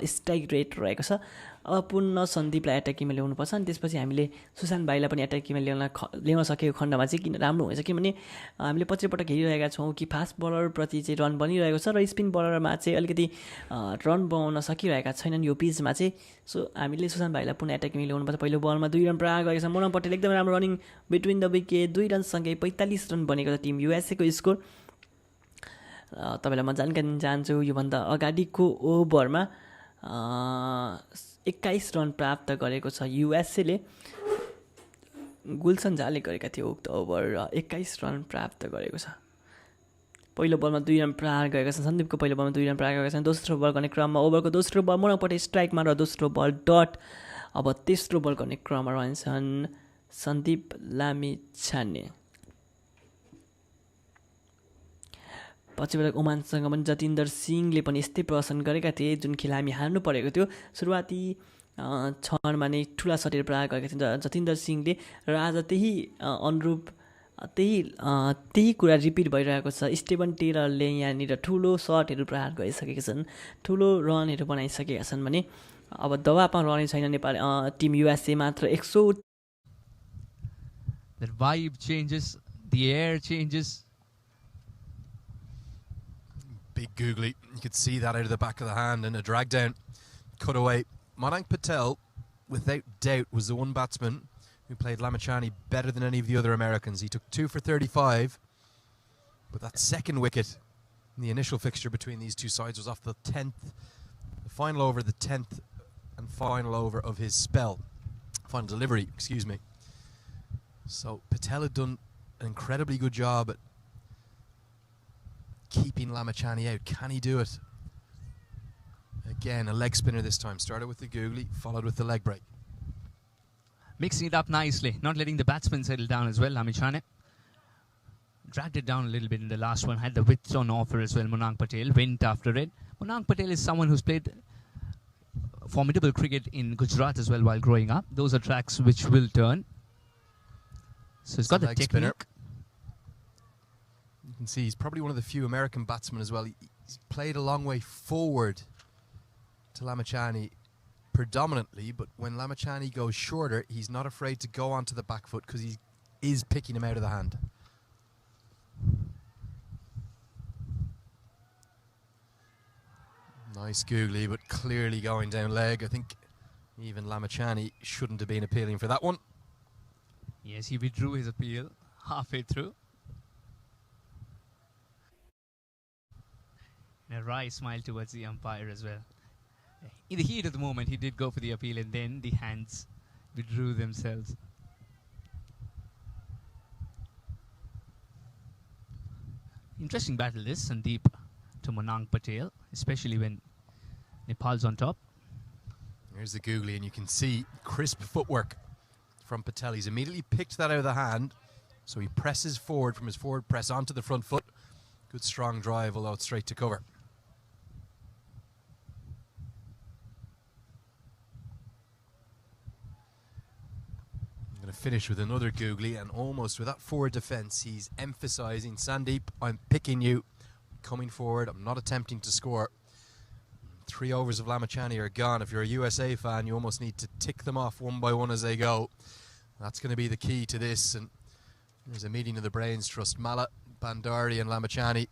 स्ट्राइक रेट रहेको छ अब पुनः सन्दीपलाई एट्याकिङमा ल्याउनुपर्छ अनि त्यसपछि हामीले सुशान्त भाइलाई पनि एट्याकिङमा ल्याउन सकेको खण्डमा चाहिँ किन राम्रो हुन्छ किनभने हामीले पछिपटक हेरिरहेका छौँ कि फास्ट बलरप्रति चाहिँ रन बनिरहेको छ र स्पिन बलरमा चाहिँ अलिकति रन बनाउन सकिरहेका छैनन् यो पिचमा चाहिँ। सो हामीले सुशान्त भाइलाई पुनः एट्याकिङमा ल्याउनुपर्छ। पहिलो बलमा 2 रन प्रहार गरेको छ मोनाङ पटेल, एकदमै राम्रो running between the wicket, 2 रनसँगै 45 run बनेको छ टिम युएसएको स्कोर। तपाईँलाई म जानकारी दिन चाहन्छु योभन्दा अगाडिको ओभरमा 21 रन प्राप्त गरेको छ युएसएले। गुलसन झाले गरेका थिए उक्त ओभर र 21 रन प्राप्त गरेको छ। पहिलो बलमा 2 रन प्रहार गरेका छन् सन्दीपको, पहिलो बलमा 2 रन प्रहार गरेका छन्। दोस्रो बल गर्ने क्रममा ओभरको दोस्रो बल मोनाङ पटेल स्ट्राइकमा र दोस्रो बल डट। अब तेस्रो बल गर्ने क्रममा रहन्छन् सन्दीप लामिछाने। पछिबाट ओमानसँग पनि जतिन्दर सिंहले पनि यस्तै प्रदर्शन गरेका थिए जुन खेल हामी हार्नु परेको थियो। सुरुवाती क्षणमा नै ठुला सटेर प्रहार गरेका थिए जतिन्दर सिंहले र आज त्यही अनुरूप त्यही कुरा रिपिट भइरहेको छ। स्टेभन टेलरले यहाँनिर ठुलो सटहरू प्रहार गरिसकेका छन्, ठुलो रनहरू बनाइसकेका छन् भने अब दबाबमा रहने छैन नेपाल टिम युएसए मात्र 100। The vibe changes, the air changes. Big googly, you could see that out of the back of the hand, and a drag down, cut away. Madank Patel, without doubt, was the one batsman who played Lamichhane better than any of the other Americans. He took 2 for 35, but that second wicket in the initial fixture between these two sides was off the 10th, the final over, the 10th and final over of his spell, final delivery, excuse me. So Patel had done an incredibly good job at keeping Lamichhane out. Can he do it? Again, a leg spinner this time. Started with the googly, followed with the leg break. Mixing it up nicely, not letting the batsman settle down as well. Lamichhane dragged it down a little bit in the last one, had the width on offer as well. Madank Patel went after it. Madank Patel is someone who's played formidable cricket in Gujarat as well while growing up. Those are tracks which will turn. So he's got the technique. Spinner. You can see he's probably one of the few American batsmen as well. He's played a long way forward to Lamichhane predominantly, but when Lamichhane goes shorter, he's not afraid to go onto the back foot because he is picking him out of the hand. Nice googly, but clearly going down leg. I think even Lamichhane shouldn't have been appealing for that one. Yes, he withdrew his appeal halfway through. And a wry smile towards the umpire as well. In the heat of the moment, he did go for the appeal, and then the hands withdrew themselves. Interesting battle this, Sandeep to Madank Patel, especially when Nepal's on top. Here's the googly, and you can see crisp footwork from Patel. He's immediately picked that out of the hand, so he presses forward from his forward press onto the front foot. Good strong drive, although it's straight to cover. I'm going to finish with another googly, and almost with that forward defence, he's emphasising, Sandeep, I'm picking you, coming forward, I'm not attempting to score. 3 overs of Lamichhane are gone. If you're a USA fan, you almost need to tick them off one by one as they go. That's going to be the key to this. And there's a meeting of the Brains Trust. Mala, Bandari and Lamichhane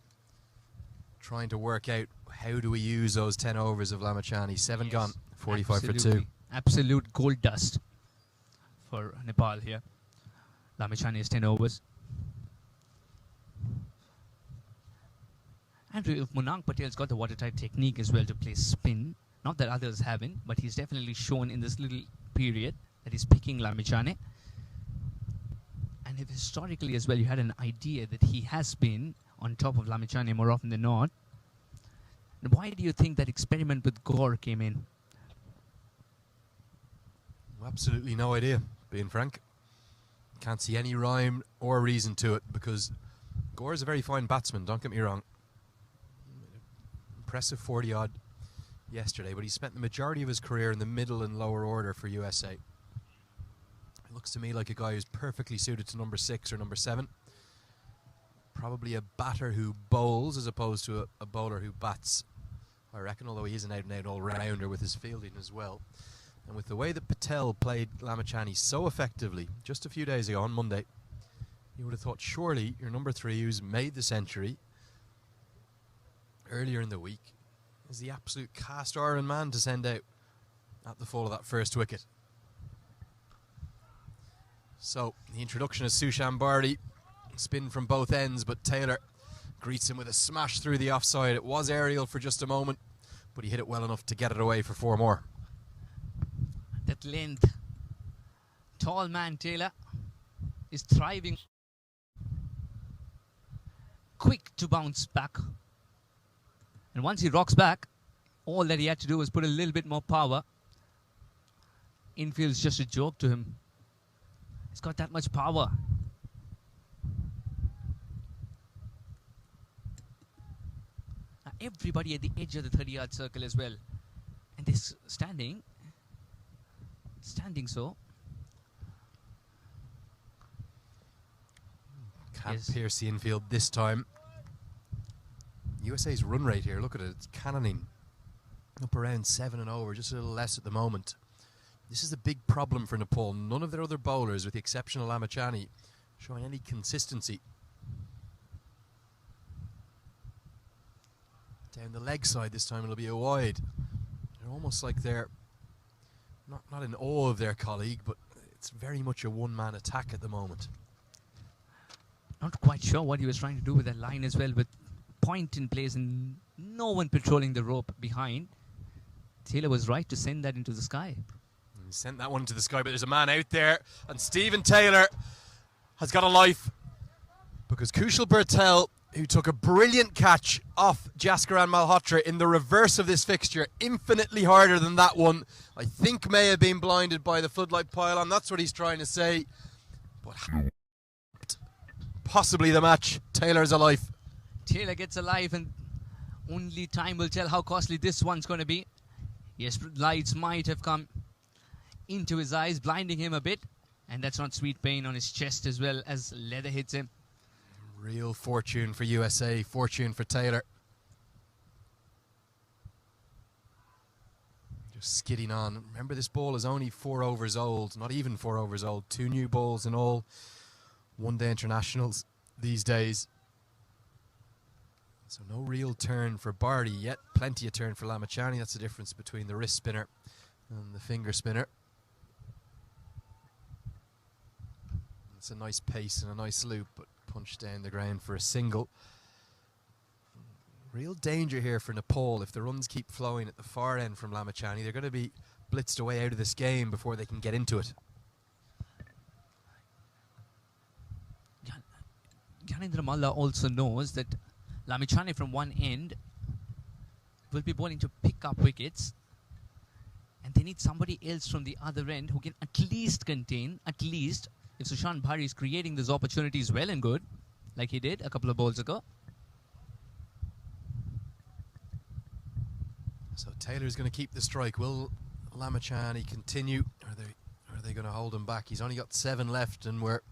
trying to work out how do we use those 10 overs of Lamichhane. 7 gone, 45 for 2. Absolute gold dust for Nepal here. Lamichhane is 10 overs. And Madank Patel's got the watertight technique as well to play spin. Not that others haven't, but he's definitely shown in this little period that he's picking Lamichhane. And if historically as well, you had an idea that he has been on top of Lamichhane more often than not. Why do you think that experiment with Gore came in? Absolutely no idea, being frank. Can't see any rhyme or reason to it, because Gore is a very fine batsman, don't get me wrong. Impressive 40-odd yesterday, but he spent the majority of his career in the middle and lower order for USA. It looks to me like a guy who's perfectly suited to number 6 or number 7. Probably a batter who bowls as opposed to a bowler who bats, I reckon, although he is an out-and-out all-rounder with his fielding as well. And with the way that Patel played Lamachani so effectively just a few days ago on Monday, you would have thought surely your number 3, who's made the century earlier in the week, is the absolute cast iron man to send out at the fall of that first wicket. So the introduction of Sushan Bharti, spin from both ends, but Taylor greets him with a smash through the offside. It was aerial for just a moment, but he hit it well enough to get it away for 4 more. That length. Tall man Taylor is thriving. Quick to bounce back. And once he rocks back, all that he had to do was put a little bit more power. Infield's just a joke to him. He's got that much power. Now everybody at the edge of the 30-yard circle as well. And this standing so. Can't pierce the infield this time. USA's run rate here, look at it, it's cannoning up around 7 and over, just a little less at the moment. This is the big problem for Nepal. None of their other bowlers, with the exception of Lamachani, showing any consistency. Down the leg side this time it'll be a wide. They're almost like they're not in awe of their colleague, but it's very much a one-man attack at the moment. Not quite sure what he was trying to do with that line as well, but point in place and no one patrolling the rope behind. Taylor was right to send that into the sky. He sent that one into the sky, but there's a man out there, and Stephen Taylor has got a life, because Kushal Bertel, who took a brilliant catch off Jaskaran Malhotra in the reverse of this fixture, infinitely harder than that one, I think may have been blinded by the floodlight pylon. That's what he's trying to say. But possibly the match. Taylor's alive. Taylor gets a life, and only time will tell how costly this one's going to be. Yes, lights might have come into his eyes, blinding him a bit, and that's not sweet pain on his chest as well as leather hits him. Real fortune for USA, fortune for Taylor. Just skidding on. Remember, this ball is only 4 overs old, not even 4 overs old. 2 new balls in all one-day internationals these days. So no real turn for Bharti yet. Plenty of turn for Lamachani. That's the difference between the wrist spinner and the finger spinner. It's a nice pace and a nice loop, but punched down the ground for a single. Real danger here for Nepal. If the runs keep flowing at the far end from Lamachani, they're going to be blitzed away out of this game before they can get into it. Gyanendra Malla also knows that Lamachani from one end will be bowling to pick up wickets, and they need somebody else from the other end who can at least contain, if Sushan Bharti is creating those opportunities, well and good, like he did a couple of balls ago. So Taylor's going to keep the strike. Will Lamachani continue? Are they going to hold him back? He's only got 7 left, and we're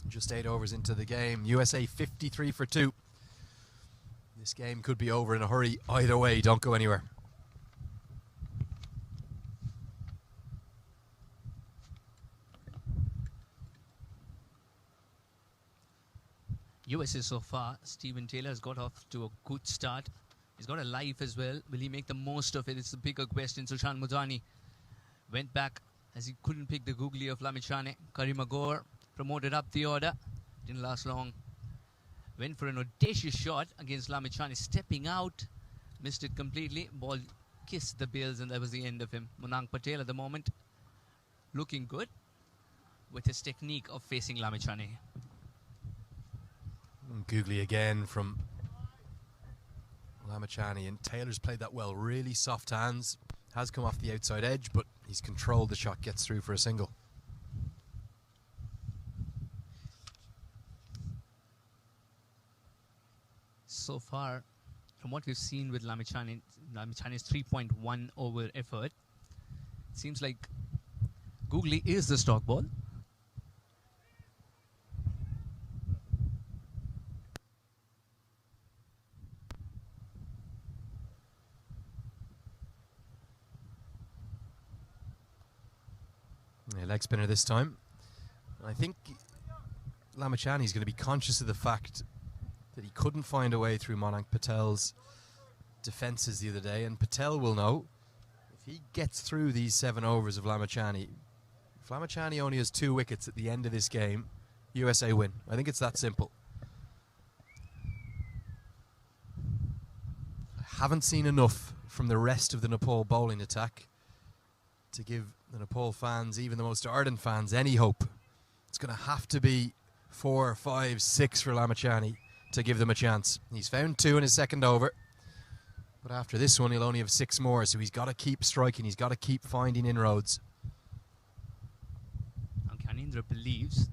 just 8 overs into the game. USA 53 for 2. This game could be over in a hurry. Either way, don't go anywhere. USA so far, Stephen Taylor has got off to a good start. He's got a life as well. Will he make the most of it? It's the bigger question. Sushan Mudani went back as he couldn't pick the googly of Lamachani. Karim Agor promoted up the order. Didn't last long. Went for an audacious shot against Lamachani, stepping out. Missed it completely. Ball kissed the bills, and that was the end of him. Monang Patel at the moment looking good with his technique of facing Lamachani. Googly again from Lamachani, and Taylor's played that well. Really soft hands. Has come off the outside edge, but he's controlled the shot, gets through for a single. So far, from what we've seen with Lamachani's 3.1 over effort, it seems like Googly is the stock ball. leg spinner this time. I think Lamachani is going to be conscious of the fact that he couldn't find a way through Monank Patel's defences the other day, and Patel will know if he gets through these 7 overs of Lamachani, if Lamachani only has 2 wickets at the end of this game, USA win. I think it's that simple. I haven't seen enough from the rest of the Nepal bowling attack to give the Nepal fans, even the most ardent fans, any hope. It's going to have to be 4, 5, 6 for Lamachani to give them a chance. He's found 2 in his second over, but after this one he'll only have 6 more, so he's got to keep striking, he's got to keep finding inroads. Now Gyanendra believes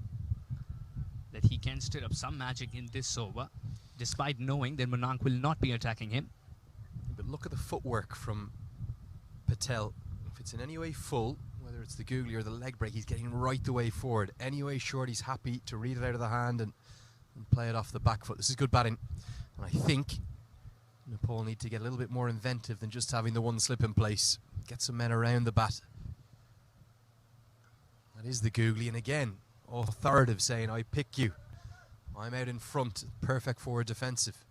that he can stir up some magic in this over, despite knowing that Monank will not be attacking him. But look at the footwork from Patel. If it's in any way full, whether it's the googly or the leg break, he's getting right the way forward. Any way short, he's happy to read it out of the hand and play it off the back foot. This is good batting. And I think Nepal need to get a little bit more inventive than just having the one slip in place. Get some men around the bat. That is the googly, and again, authoritative, saying, I pick you. I'm out in front. Perfect forward defensive.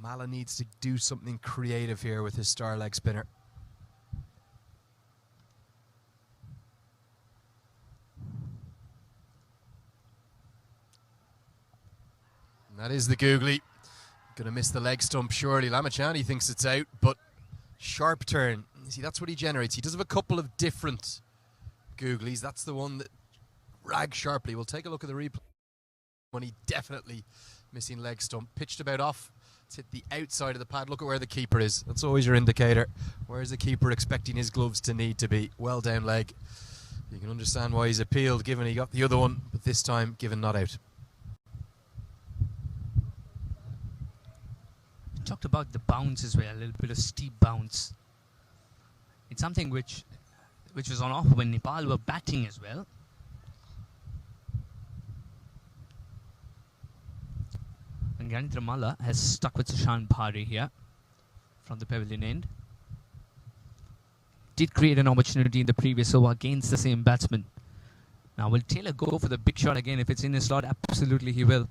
Mala needs to do something creative here with his star leg spinner. And that is the googly. Going to miss the leg stump, surely. Lamachani thinks it's out, but sharp turn. You see, that's what he generates. He does have a couple of different googlies. That's the one that rags sharply. We'll take a look at the replay. When he definitely missing leg stump. Pitched about off. It's hit the outside of the pad. Look at where the keeper is. That's always your indicator. Where's the keeper expecting his gloves to need to be? Well down leg. You can understand why he's appealed, given he got the other one, but this time given not out. Talked about the bounce as well, a little bit of steep bounce. It's something which was on offer when Nepal were batting as well. And Gyanendra Malla has stuck with Sushant Bhare here from the pavilion end. Did create an opportunity in the previous over against the same batsman. Now will Taylor go for the big shot again if it's in his slot? Absolutely he will.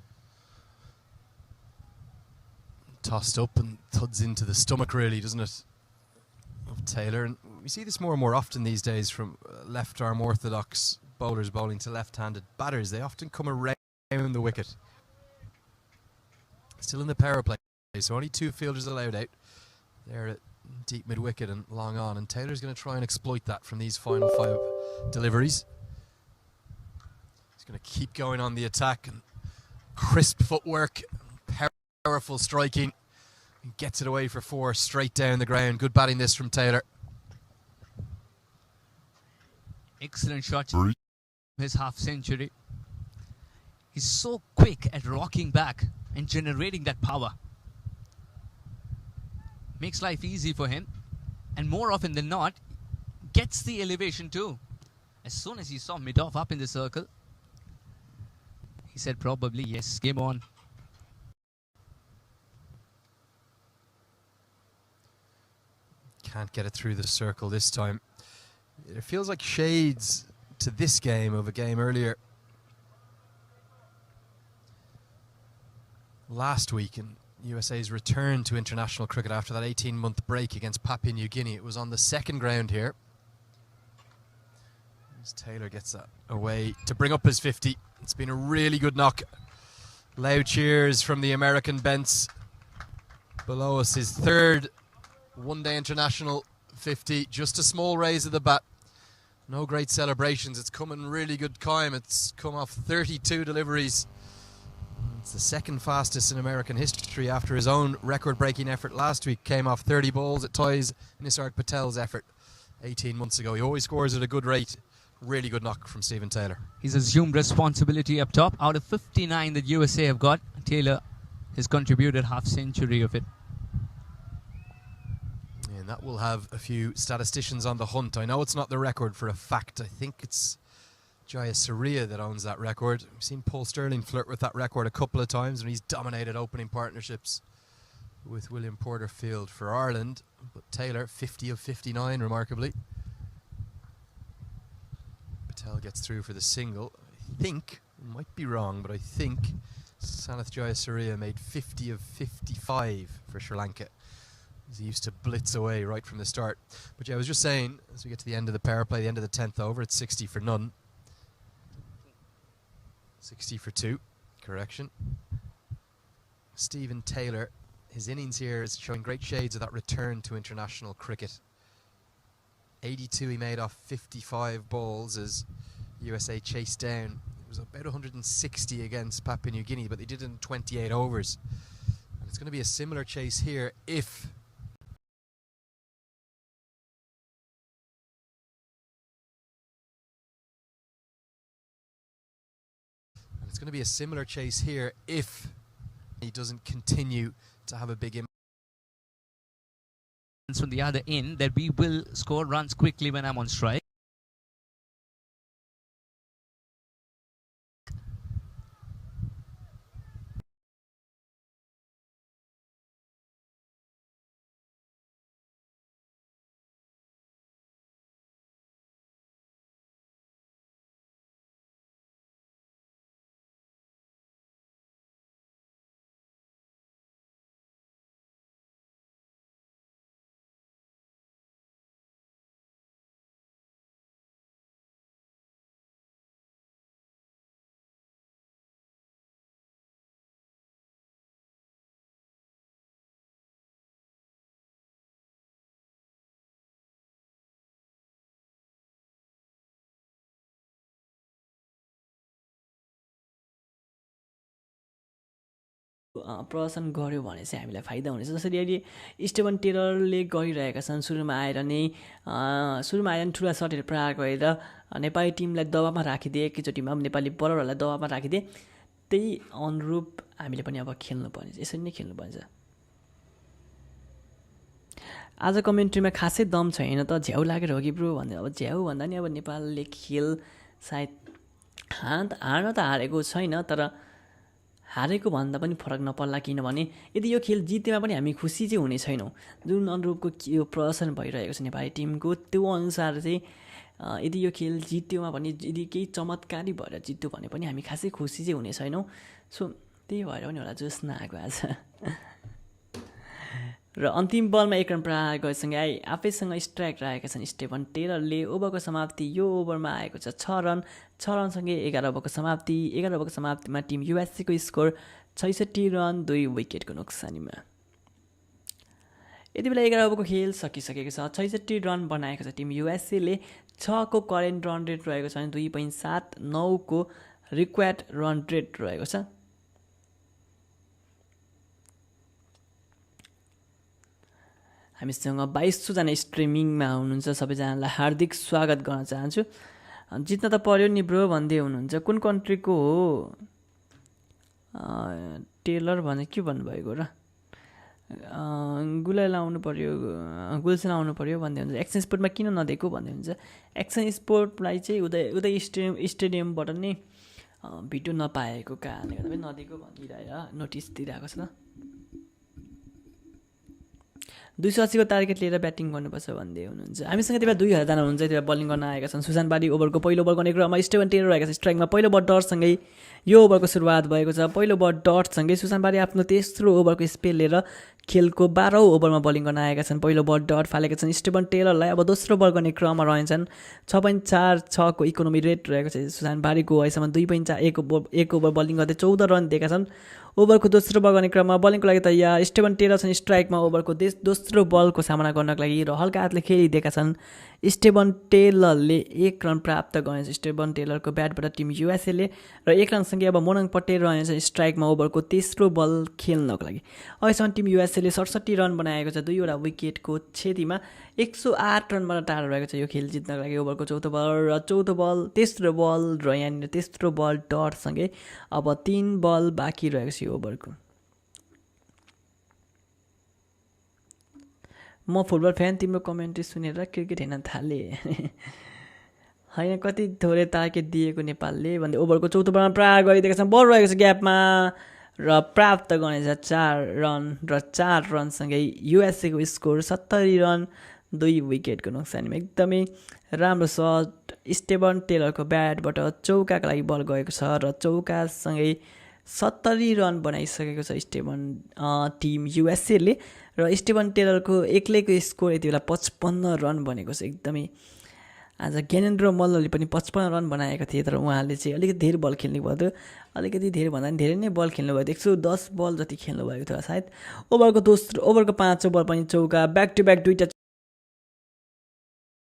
Tossed up and thuds into the stomach, really, doesn't it, of Taylor? And we see this more and more often these days from left arm orthodox bowlers bowling to left-handed batters. They often come around the wicket. Still in the power play, so only 2 fielders allowed out. They're at deep mid-wicket and long on, and Taylor's going to try and exploit that from these final 5 deliveries. He's going to keep going on the attack, and crisp footwork, powerful striking. He gets it away for 4 straight down the ground. Good batting this from Taylor. Excellent shot. His half century. He's so quick at rocking back and generating that power. Makes life easy for him, and more often than not gets the elevation too. As soon as he saw mid-off up in the circle, he said probably yes, game on. Can't get it through the circle this time. It feels like shades to this game of a game earlier last week in USA's return to international cricket after that 18-month break against Papua New Guinea. It was on the second ground here. As Taylor gets that away to bring up his 50. It's been a really good knock. Loud cheers from the American bench below us. His 3rd one-day international 50. Just a small raise of the bat. No great celebrations. It's come in really good time. It's come off 32 deliveries. It's the 2nd fastest in American history after his own record-breaking effort last week came off 30 balls. It ties Nisarg Patel's effort 18 months ago. He always scores at a good rate. Really good knock from Stephen Taylor. He's assumed responsibility up top. Out of 59 that USA have got, Taylor has contributed half century of it. And that will have a few statisticians on the hunt. I know it's not the record for a fact. I think it's Jaya Surya that owns that record. We've seen Paul Sterling flirt with that record a couple of times when he's dominated opening partnerships with William Porterfield for Ireland. But Taylor, 50 of 59, remarkably. Patel gets through for the single. I think, might be wrong, but I think Sanath Jayasuriya made 50 of 55 for Sri Lanka. He used to blitz away right from the start. But yeah, I was just saying, as we get to the end of the power play, the end of the 10th over, it's 60 for none. 60 for 2, correction. Stephen Taylor, his innings here is showing great shades of that return to international cricket. 82 he made off 55 balls as USA chased down. It was about 160 against Papua New Guinea, but they did it in 28 overs. And it's going to be a similar chase here if he doesn't continue to have a big impact from the other end, that we will score runs quickly when I'm on strike. प्रदर्शन गऱ्यो भने चाहिँ हामीलाई फाइदा हुनेछ। जसरी अहिले Steven टेलरले गरिरहेका छन्, सुरुमा आएर नि ठुला सटहरू प्रहार गरेर नेपाली टिमलाई दबावमा राखिदिए, एकैचोटिमा नेपाली बलरहरूलाई दबावमा राखिदिए। त्यही अनुरूप हामीले पनि अब खेल्नुपर्ने, यसरी नै खेल्नुपर्छ। आज कमेन्ट्रीमा खासै दम छैन त, झ्याउ लागेर हो कि ब्रो भन्दा, अब झ्याउ भन्दा नि अब नेपालले खेल सायद हार्न त हारेको छैन, तर हारेको भन्दा पनि फरक नपर्ला। किनभने यदि यो खेल जितेमा पनि हामी खुसी चाहिँ हुने छैनौँ। जुन अनुरूपको यो प्रदर्शन भइरहेको छ नेपाली टिमको, त्यो अनुसार चाहिँ यदि यो खेल जित्योमा पनि, यदि केही चमत्कारी भएर जित्यो भने पनि हामी खासै खुसी चाहिँ हुने छैनौँ। सो त्यही भएर पनि होला जोस नआएको आज। र अन्तिम बलमा 1 रन प्रहार गरेसँगै आफैसँग स्ट्राइक राखेका छन् स्टेभन टेलरले। ओभरको समाप्ति यो ओभरमा आएको छ 6 रन। 6 रनसँगै 11 ओभरको समाप्ति। 11 ओभरको समाप्तिमा टिम युएसएको स्कोर 66 रन 2 विकेटको नोक्सानीमा। यति बेला 11 ओभरको खेल सकिसकेको छ। 66 रन बनाएको छ टिम युएसएले। 6 को करेन्ट रन रेट रहेको छ भने 2.79 को रिक्वायर्ड रन रेट रहेको छ। हामीसँग 2200 जना स्ट्रिमिङमा हुनुहुन्छ, सबैजनालाई हार्दिक स्वागत गर्न चाहन्छु। जित्न त पर्यो नि ब्रो भन्दै हुनुहुन्छ। कुन कन्ट्रीको हो टेलर भने के भन्नुभएको र? गुलाइ लाउनु पर्यो, गुल्स लाउनु पर्यो भन्दै हुन्छ। एक्सन स्पोर्टमा किन नदिएको भन्दै हुन्छ। एक्सन स्पोर्टलाई चाहिँ उदय स्टेडियमबाट नै भिडियो नपाएको कारणले गर्दा पनि नदिएको भनिरहेर नोटिस दिइरहेको छ। 280 को टार्गेट लिएर ब्याटिङ गर्नुपर्छ भन्दै हुनुहुन्छ। हामीसँग त्यही 2000 जना हुनुहुन्छ, त्यही बलिङ गर्न आएका छन्। सुशान बारी ओभरको पहिलो बल गर्ने क्रममा स्टेभन टेलर रहेका छ स्ट्राइकमा। पहिलो बल डटसँगै यो ओभरको सुरुवात भएको छ। पहिलो बल डटसँगै सुशान बारी आफ्नो तेस्रो ओभरको स्पेल लिएर खेलको 12औं ओभरमा बलिङ गर्न आएका छन्। पहिलो बल डट फालेका छन् स्टेभन टेलरलाई। अब दोस्रो बल गर्ने क्रममा रहन्छन्। 6.46 को इकोनोमी रेट रहेको छ। सुशान बारीको अहिलेसम्म 2.1 ओभर बलिङ गर्दै 14 रन दिएका छन्। ओभरको दोस्रो बल गर्ने क्रममा बलिङको लागि तयार स्टेभन टेलर छन् स्ट्राइकमा। ओभरको दोस्रो बलको सामना गर्नको लागि र हल्का हातले खेलिदिएका छन्। स्टेभन टेलरले 1 रन प्राप्त गरेछ स्टेभन टेलरको ब्याटबाट टिम युएसएले। र 1 रनसँगै अब मोनाङ पटेल रहेछ स्ट्राइकमा ओभरको तेस्रो बल खेल्नको लागि। अहिलेसम्म टिम युएसएले 67 रन बनाएको छ 2वटा विकेटको क्षतिमा। 108 रनबाट टाढा रहेको छ यो खेल जित्नको लागि। ओभरको चौथो बल तेस्रो बल र यहाँनिर तेस्रो बल डटसँगै अब 3 बल बाँकी रहेको छ यो ओभरको। म फुटबल फ्यान, तिम्रो कमेन्ट्री सुनेर क्रिकेट हेर्न थालेँ। होइन कति थोरै टार्गेट दिएको नेपालले भन्दै ओभरको चौथो बलमा प्रहार गरिदिएका छन्। बल रहेको छ ग्यापमा र प्राप्त गर्नेछ 4 रन र 4 रनसँगै युएसएको स्कोर 70 रन 2 विकेटको नोक्सानीमा। एकदमै राम्रो सट स्टेभन टेलरको ब्याटबाट चौकाका लागि बल गएको छ र चौकासँगै 70 रन बनाइसकेको छ टिम युएसएले र स्टेभन टेलरको एक्लैको स्कोर यति बेला 55 रन बनेको छ। एकदमै आज ज्ञानेन्द्र मल्लले पनि 55 रन बनाएका थिए, तर उहाँले चाहिँ अलिकति धेरै बल खेल्नु भएको थियो, अलिकति धेरै भन्दा पनि धेरै नै बल खेल्नु भएको थियो। 110 बल जति खेल्नु भएको थियो सायद। ओभरको पाँचौँ बल पनि चौका, ब्याक टु ब्याक दुईटा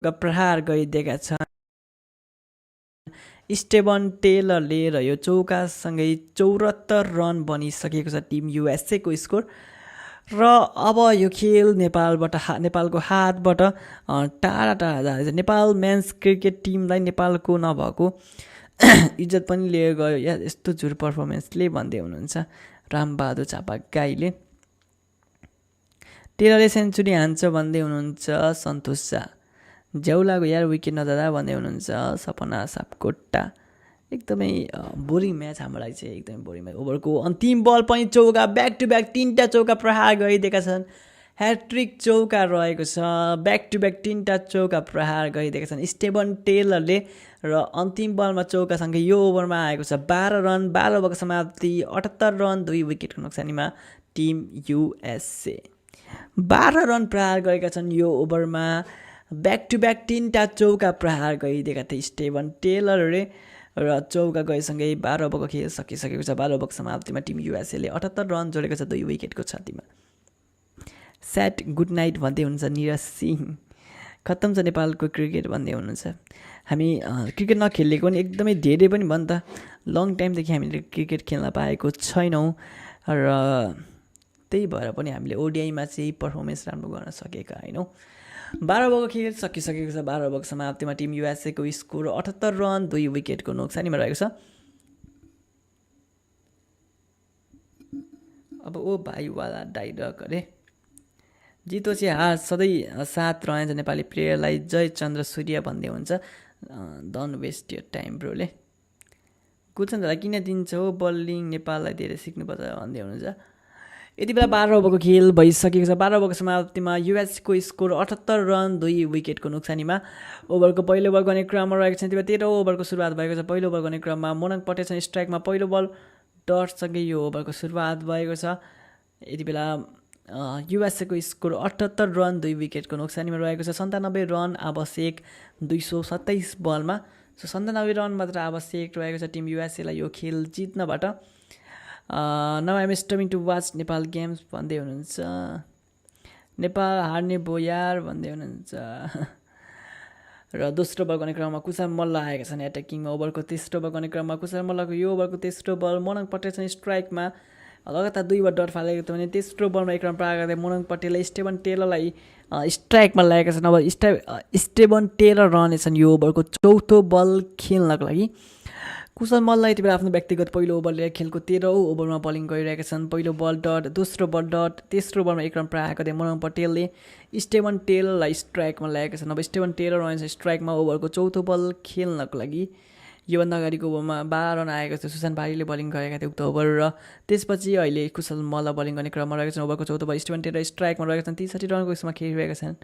प्रहार गरिदिएका छन् स्टेभन टेलरले र यो चौकासँगै 74 रन बनिसकेको छ टिम युएसएको स्कोर। र अब यो खेल नेपालको हातबाट टाढा जाँदैछ। नेपाल मेन्स क्रिकेट टिमलाई नेपालको नभएको इज्जत पनि लिएर गयो या यस्तो झुर पर्फर्मेन्सले भन्दै हुनुहुन्छ रामबहादुर चापागाईले। टेलरले सेन्चुरी हान्छ भन्दै हुनुहुन्छ सन्तोष शाह। ज्याउलाको यार विकेट नजाँदा भन्दै हुनुहुन्छ सपना सापकोटा। एकदमै बोरिङ म्याच हाम्रो लागि चाहिँ, एकदमै बोरिङ म्याच। ओभरको अन्तिम बल पनि चौका, ब्याक टु ब्याक 3टा चौका प्रहार गरिदिएका छन्। ह्याट्रिक चौका रहेको छ, ब्याक टु ब्याक 3टा चौका प्रहार गरिदिएका छन् स्टेभन टेलरले। र अन्तिम बलमा चौकासँगै यो ओभरमा आएको छ 12 रन। 12 ओभरको समाप्ति 78 रन 2 विकेटको नोक्सानीमा टिम युएसए 12 रन प्रहार गरेका छन् यो ओभरमा। ब्याक टु ब्याक 3टा चौका प्रहार गरिदिएका थिए स्टेभन टेलरले र चौका गएसँगै 12 ओभरको खेल सकिसकेको छ। 12 ओभरको समाप्तिमा टिम युएसएले 78 रन जोडेको छ 2 विकेटको क्षतिमा। सेट गुड नाइट भन्दै हुनुहुन्छ निरज सिंह। खत्तम छ नेपालको क्रिकेट भन्दै हुनुहुन्छ। हामी क्रिकेट नखेलेको पनि एकदमै धेरै पनि भयो नि त, लङ टाइमदेखि हामीले क्रिकेट खेल्न पाएको छैनौँ र त्यही भएर पनि हामीले ओडिआईमा चाहिँ पर्फर्मेन्स राम्रो गर्न सकेका होइनौँ। 12 ओभरको खेल सकिसकेको छ। 12 ओभरको समाप्तिमा टिम युएसएको स्कोर 78 रन 2 विकेटको नोक्सानीमा रहेको छ। अब ओ भाइवाला डाइडक अरे जितोपछि हार सधैँ साथ रहन्छ नेपाली प्लेयरलाई जय चन्द्र सूर्य भन्दै हुन्छ डोन्ट वेस्ट योर टाइम ब्रोले। गुलचन्द्रलाई किन दिन्छौ बलिङ नेपाललाई धेरै सिक्नुपर्छ भन्दै हुनुहुन्छ। यति बेला 12 ओभरको खेल भइसकेको छ। 12 ओभरको समाप्तिमा युएसको स्कोर 78 रन 2 विकेटको नोक्सानीमा। ओभरको पहिलो बल गर्ने क्रममा रहेको छ। यति बेला 13 ओभरको सुरुवात भएको छ। पहिलो बल गर्ने क्रममा मोनङ पटेल छन् स्ट्राइकमा। पहिलो बल डटसँगै यो ओभरको सुरुवात भएको छ। यति बेला युएसएको स्कोर 78 रन 2 विकेटको नोक्सानीमा रहेको छ। 97 रन आवश्यक 227 बलमा। 97 रन मात्र आवश्यक रहेको छ टिम युएसएलाई यो खेल जित्नबाट। Now I'm streaming to watch Nepal games भन्दै हुनुहुन्छ। नेपाल हार्ने बोयार भन्दै हुनुहुन्छ। र दोस्रो बल गर्ने क्रममा कुशल मल्ल आएका छन् एट्याकिङमा। ओभरको तेस्रो बल गर्ने क्रममा कुशल मल्लको यो ओभरको तेस्रो बल मोनङ पटेल छन् स्ट्राइकमा। लगातार 2 बार डट फालेको थियो भने तेस्रो बलमा एक रन प्राप्त गर्दै मोनङ पटेलले स्टेभन टेलरलाई स्ट्राइकमा ल्याएका छन्। अब स्टेभन टेलर रहनेछन् यो ओभरको चौथो बल खेल्नको लागि। कुशल मल्ल यति बेला आफ्नो व्यक्तिगत पहिलो ओभर लिएर खेलको 13औँ ओभरमा बलिङ गरिरहेका छन्। पहिलो बल डट, दोस्रो बल डट, तेस्रो बलमा एक रन प्राप्त गर्दै मोनङ पटेलले स्टेभन टेलरलाई स्ट्राइकमा ल्याएका छन्। अब स्टेभन टेलर रहन्छ स्ट्राइकमा ओभरको चौथो बल खेल्नको लागि। योभन्दा अगाडिको ओभरमा 12 रन आएको थियो। सुशान्त भारीले बलिङ गरेका थिए उक्त ओभर र त्यसपछि अहिले कुशल मल्ल बलिङ गर्ने क्रममा रहेका छन्। ओभरको चौथो बल स्टेभन टेलर स्ट्राइकमा रहेका छन्। 63 रनको यसमा खेलिरहेका छन्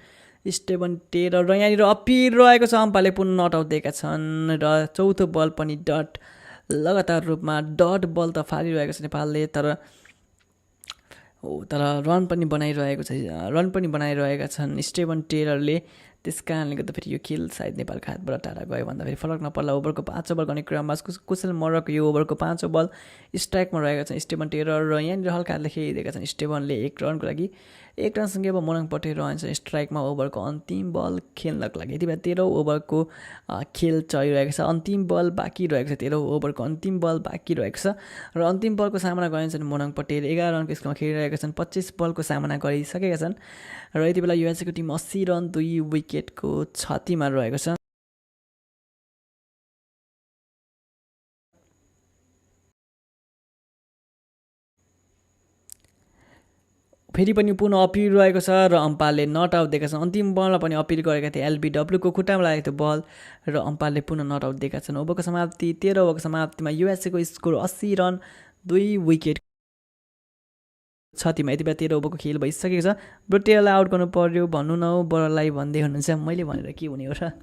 स्टेभन टेलर र यहाँनिर अपिल रहेको छ। अम्पाले पुनः नट आउट दिएका छन् र चौथो बल पनि डट। लगातार रूपमा डट बल त फालिरहेको छ नेपालले, तर रन पनि बनाइरहेका छन् स्टेभन टेलरले। त्यस कारणले गर्दाखेरि यो खेल सायद नेपालको हातबाट टाढा गयो भन्दाखेरि फरक नपर्ला। ओभरको 5औँ बल गर्ने क्रममा कुशल मल्लको यो ओभरको 5औँ बल स्ट्राइकमा रहेका छन् स्टेभन टेलर र यहाँनिर हल्का हातले खेलिदिएका छन् स्टेभनले 1 रनको लागि। 1 रनसँगै अब मोनङ पटेल रहन्छ स्ट्राइकमा ओभरको अन्तिम बल खेल्नको लागि। यति बेला 13औँ ओभरको खेल चलिरहेको छ। अन्तिम बल बाँकी रहेको छ। 13औँ ओभरको अन्तिम बल बाँकी रहेको छ र अन्तिम बलको सामना गरिन्छन् मोनङ पटेल। 11 रनको स्कोरमा खेलिरहेका छन्। 25 बलको सामना गरिसकेका छन् र यति बेला युएसएको टिम 80 रन 2 विकेटको क्षतिमा रहेको छ। फेरि पनि पुनः अपिल रहेको छ र अम्पायरले नट आउट दिएका छन्। अन्तिम बलमा पनि अपिल गरेका थिए एलबीडब्ल्यूको खुट्टामा लागेको थियो बल र अम्पायरले पुनः नट आउट दिएका छन्। ओभरको समाप्ति 13 ओभरको समाप्तिमा युएसएको स्कोर 80 रन 2 विकेट क्षतिमा। यति बेला 13 ओभरको खेल भइसकेको छ। ब्रोटेललाई आउट गर्नु पर्यो भन्नु न बरलाई भन्दै हुनुहुन्छ। मैले भनेर के हुने हो र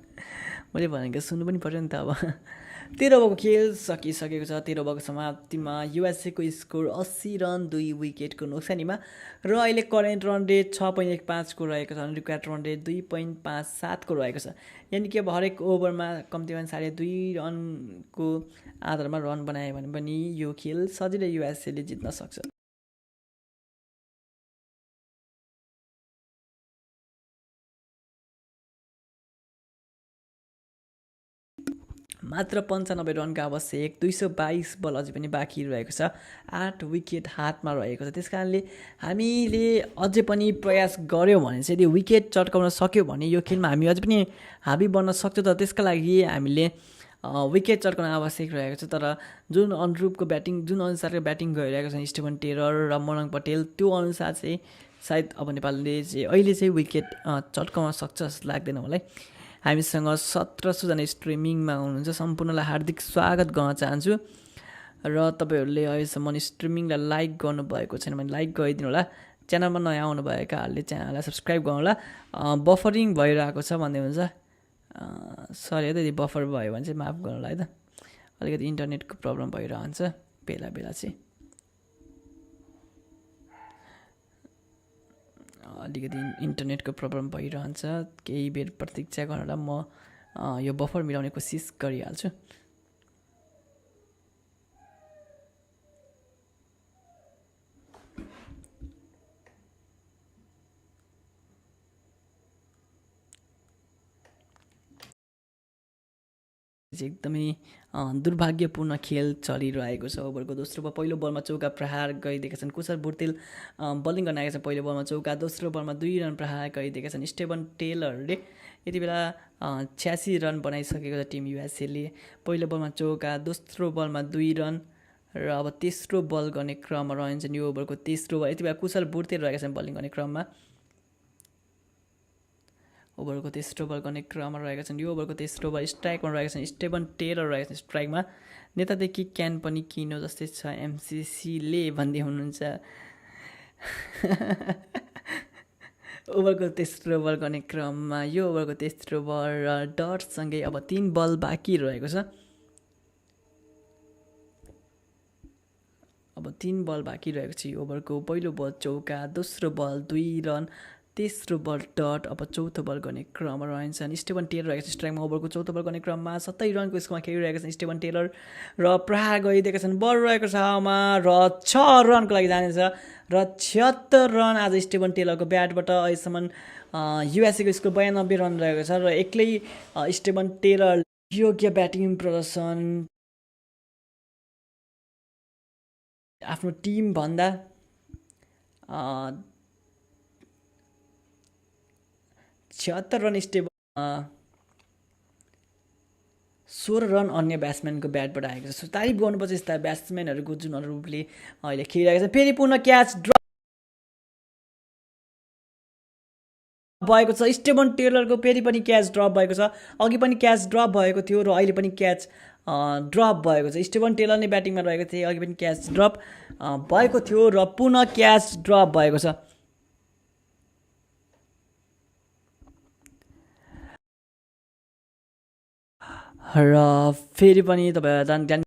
मैले भनेको सुन्नु पनि पऱ्यो नि त अब 13 ओभरको खेल सकिसकेको छ। 13 ओभरको समाप्तिमा युएसएको स्कोर 80 रन 2 विकेटको नोक्सानीमा र अहिले करेन्ट रन रेट 6.15 को रहेको छ अनि रिक्वायर्ड रन रेट 2.57 को रहेको छ। यानि कि अब हरेक ओभरमा कम्तीमा 2.5 रनको आधारमा रन बनायो भने पनि यो खेल सजिलै युएसएले जित्न सक्छ। मात्र 95 रनका आवश्यक 222 बल अझै पनि बाँकी रहेको छ। 8 विकेट हातमा रहेको छ। त्यस कारणले हामीले अझै पनि प्रयास गर्यौँ भने चाहिँ यदि विकेट चट्काउन सक्यो भने यो खेलमा हामी अझै पनि हाबी बन्न सक्छौँ। तर त्यसका लागि हामीले विकेट चट्काउन आवश्यक रहेको छ। तर जुन अनुरूपको ब्याटिङ जुन अनुसारको ब्याटिङ गरिरहेको छ स्टेफन टेलर र मनाङ पटेल त्यो अनुसार चाहिँ सायद अब नेपालले चाहिँ अहिले चाहिँ विकेट चट्काउन सक्छ जस्तो लाग्दैन मलाई। हामीसँग 1700 जना स्ट्रिमिङमा हुनुहुन्छ। सम्पूर्णलाई हार्दिक स्वागत गर्न चाहन्छु र तपाईँहरूले अहिलेसम्म स्ट्रिमिङलाई लाइक गर्नुभएको छैन भने लाइक गरिदिनु होला। च्यानलमा नयाँ आउनुभएकाहरूले च्यानललाई सब्सक्राइब गर्नु होला। बफरिङ भइरहेको छ भन्दै हुन्छ। सरी है त यदि बफर भयो भने चाहिँ माफ गर्नु होला है त। अलिकति इन्टरनेटको प्रब्लम भइरहन्छ बेला बेला चाहिँ। अलिकति इन्टरनेटको प्रब्लम भइरहन्छ। केही बेर प्रतीक्षा गर्नलाई म यो बफर मिलाउने कोसिस गरिहाल्छु। एकदमै दुर्भाग्यपूर्ण खेल चलिरहेको छ। ओभरको दोस्रो बल पहिलो बलमा चौका प्रहार गरिदिएका छन् कुशल बुर्तेल बलिङ गर्न आएका छन्। पहिलो बलमा चौका दोस्रो बलमा 2 रन प्रहार गरिदिएका छन् स्टेफन टेलरले। यति बेला 86 रन बनाइसकेको छ टिम युएसएले। पहिलो बलमा चौका दोस्रो बलमा 2 रन र अब तेस्रो बल गर्ने क्रममा रहन्छन्। यो ओभरको तेस्रो बल यति बेला कुशल बुर्तेल रहेका छन् बलिङ गर्ने क्रममा। ओभरको तेस्रो बल गर्ने क्रममा रहेका छन्। यो ओभरको तेस्रो बल स्ट्राइकमा रहेका छन् स्टेफन टेलर रहेका छन् स्ट्राइकमा। नेतादेखि क्यान पनि किनो जस्तै छ एमसिसीले भन्दै हुनुहुन्छ। ओभरको तेस्रो बल गर्ने क्रममा यो ओभरको तेस्रो बल र डटसँगै अब 3 बल बाँकी रहेको छ। अब 3 बल बाँकी रहेको छ। यो ओभरको पहिलो बल चौका दोस्रो बल 2 रन तेस्रो बल डट। अब चौथो बल गर्ने क्रममा रहन्छन् स्टेफन टेलर रहेका छन् स्ट्राइकमा। ओभरको चौथो बल गर्ने क्रममा 70 रनको स्कोरमा खेलिरहेका छन् स्टेफन टेलर र प्रहार गरिदिएका छन्। बल रहेको छ हावामा र 6 रनको लागि जानेछ र 76 रन आज स्टेफन टेलरको ब्याटबाट। अहिलेसम्म युएसएको स्कोर 92 रन रहेको छ र एक्लै स्टेफन टेलर योग्य ब्याटिङ प्रदर्शन आफ्नो टिमभन्दा 76 रन स्टेबल 16 रन अन्य ब्याट्सम्यानको ब्याटबाट आएको छ। तारिफ गर्नुपर्छ यस्ता ब्याट्सम्यानहरूको जुन अनुरूपले अहिले खेलिरहेको छ। फेरि पुनः क्याच ड्रप भएको छ स्टेफन टेलरको। फेरि पनि क्याच ड्रप भएको छ। अघि पनि क्याच ड्रप भएको थियो र अहिले पनि क्याच ड्रप भएको छ। स्टेफन टेलर नै ब्याटिङमा रहेको थियो। अघि पनि क्याच ड्रप भएको थियो र पुनः क्याच ड्रप भएको छ। र फेरि पनि तपाईहरुलाई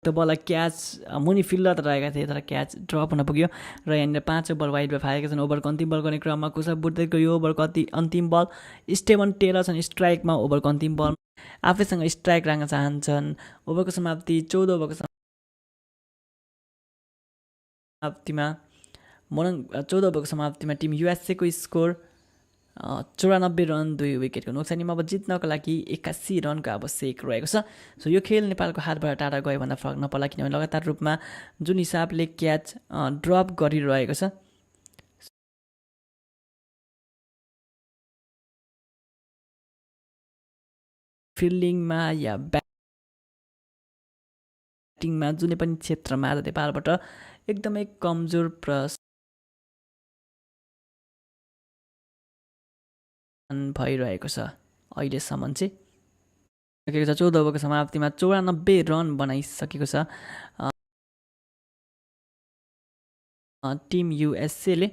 त्यो बललाई क्याच मुनि फिल्डर त रहेका थिए तर क्याच ड्रप हुन पुग्यो र यहाँनिर 5 बल वाइडमा फालेका छन्। ओभरको अन्तिम बल गर्ने क्रममा कुशल बुर्तेलको यो ओभरको अन्तिम बल स्टेफन टेलर छन् स्ट्राइकमा। ओभरको अन्तिम बल आफैसँग स्ट्राइक राख्न चाहन्छन्। ओभरको समाप्ति 14 ओभरको समाप्तिमा 14 ओभरको समाप्तिमा टिम युएसएको स्कोर 94 रन 2 विकेटको नोक्सानीमा। अब जित्नको लागि 81 रनको आवश्यक रहेको छ। सो यो खेल नेपालको हातबाट टाढा गयो भन्दा फरक नपर्ला किनभने लगातार रूपमा जुन हिसाबले क्याच ड्रप गरिरहेको छ फिल्डिङमा या ब्याटिङमा जुनै पनि क्षेत्रमा आज नेपालबाट एकदमै कमजोर भइरहेको छ अहिलेसम्म चाहिँ। 14 ओभरको समाप्तिमा 94 रन बनाइसकेको छ। टिम युएसएले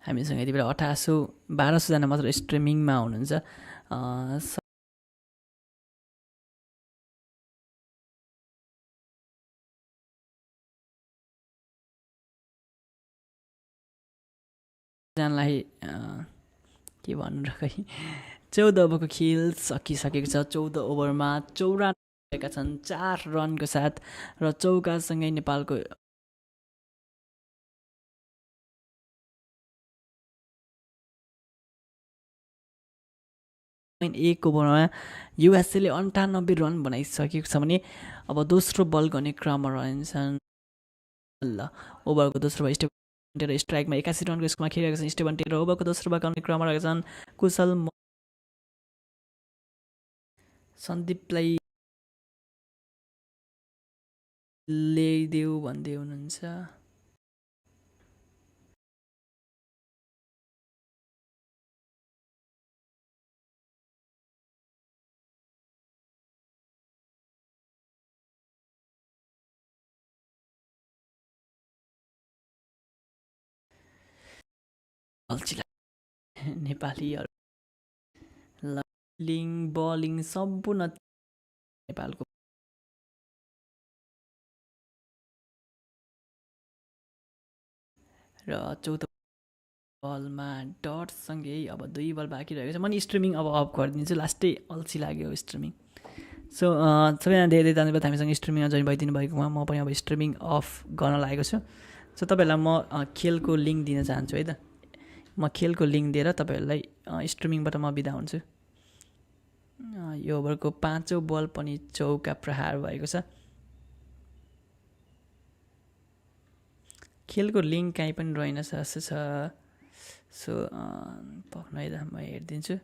हामीसँग यति बेला 1200 मात्र स्ट्रिमिङमा हुनुहुन्छ जनालाई के भन्नु र खै 14 ओभरको खेल सकिसकेको छ 14 ओभरमा 94 भएका छन् 4 रनको साथ र चौकासँगै नेपालको एक ओभरमा युएसएले 98 रन बनाइसकेको छ भने अब दोस्रो बल गर्ने क्रममा रहन्छन् ल ओभरको दोस्रो बल स्टेबन स्ट्राइकमा 81 रनको स्कोरमा खेलिरहेका छन् स्टेबन टेलर ओभरको दोस्रो बल गर्ने क्रममा रहेका छन् कुशल सन्दीपलाई ल्याइदेऊ भन्दै हुनुहुन्छ नेपालीहरू बलिङ सम्पूर्ण नेपालको र 14 बलमा डटसँगै अब 2 बल बाँकी रहेको छ मैले स्ट्रिमिङ अब अफ गरिदिन्छु लास्टै अल्छी लाग्यो स्ट्रिमिङ सो सबैजना धेरै धन्यवाद हामीसँग स्ट्रिमिङमा जोइन भइदिनु भएकोमा म पनि अब स्ट्रिमिङ अफ गर्न लागेको छु सो तपाईँहरूलाई म खेलको लिङ्क दिन चाहन्छु है त म खेलको लिङ्क दिएर तपाईँहरूलाई स्ट्रिमिङबाट म बिदा हुन्छु यो ओभरको 5औं बल पनि चौका प्रहार भएको छ खेलको लिङ्क कहीँ पनि रहेन जस्तो छ सो पक्नु है त म हेरिदिन्छु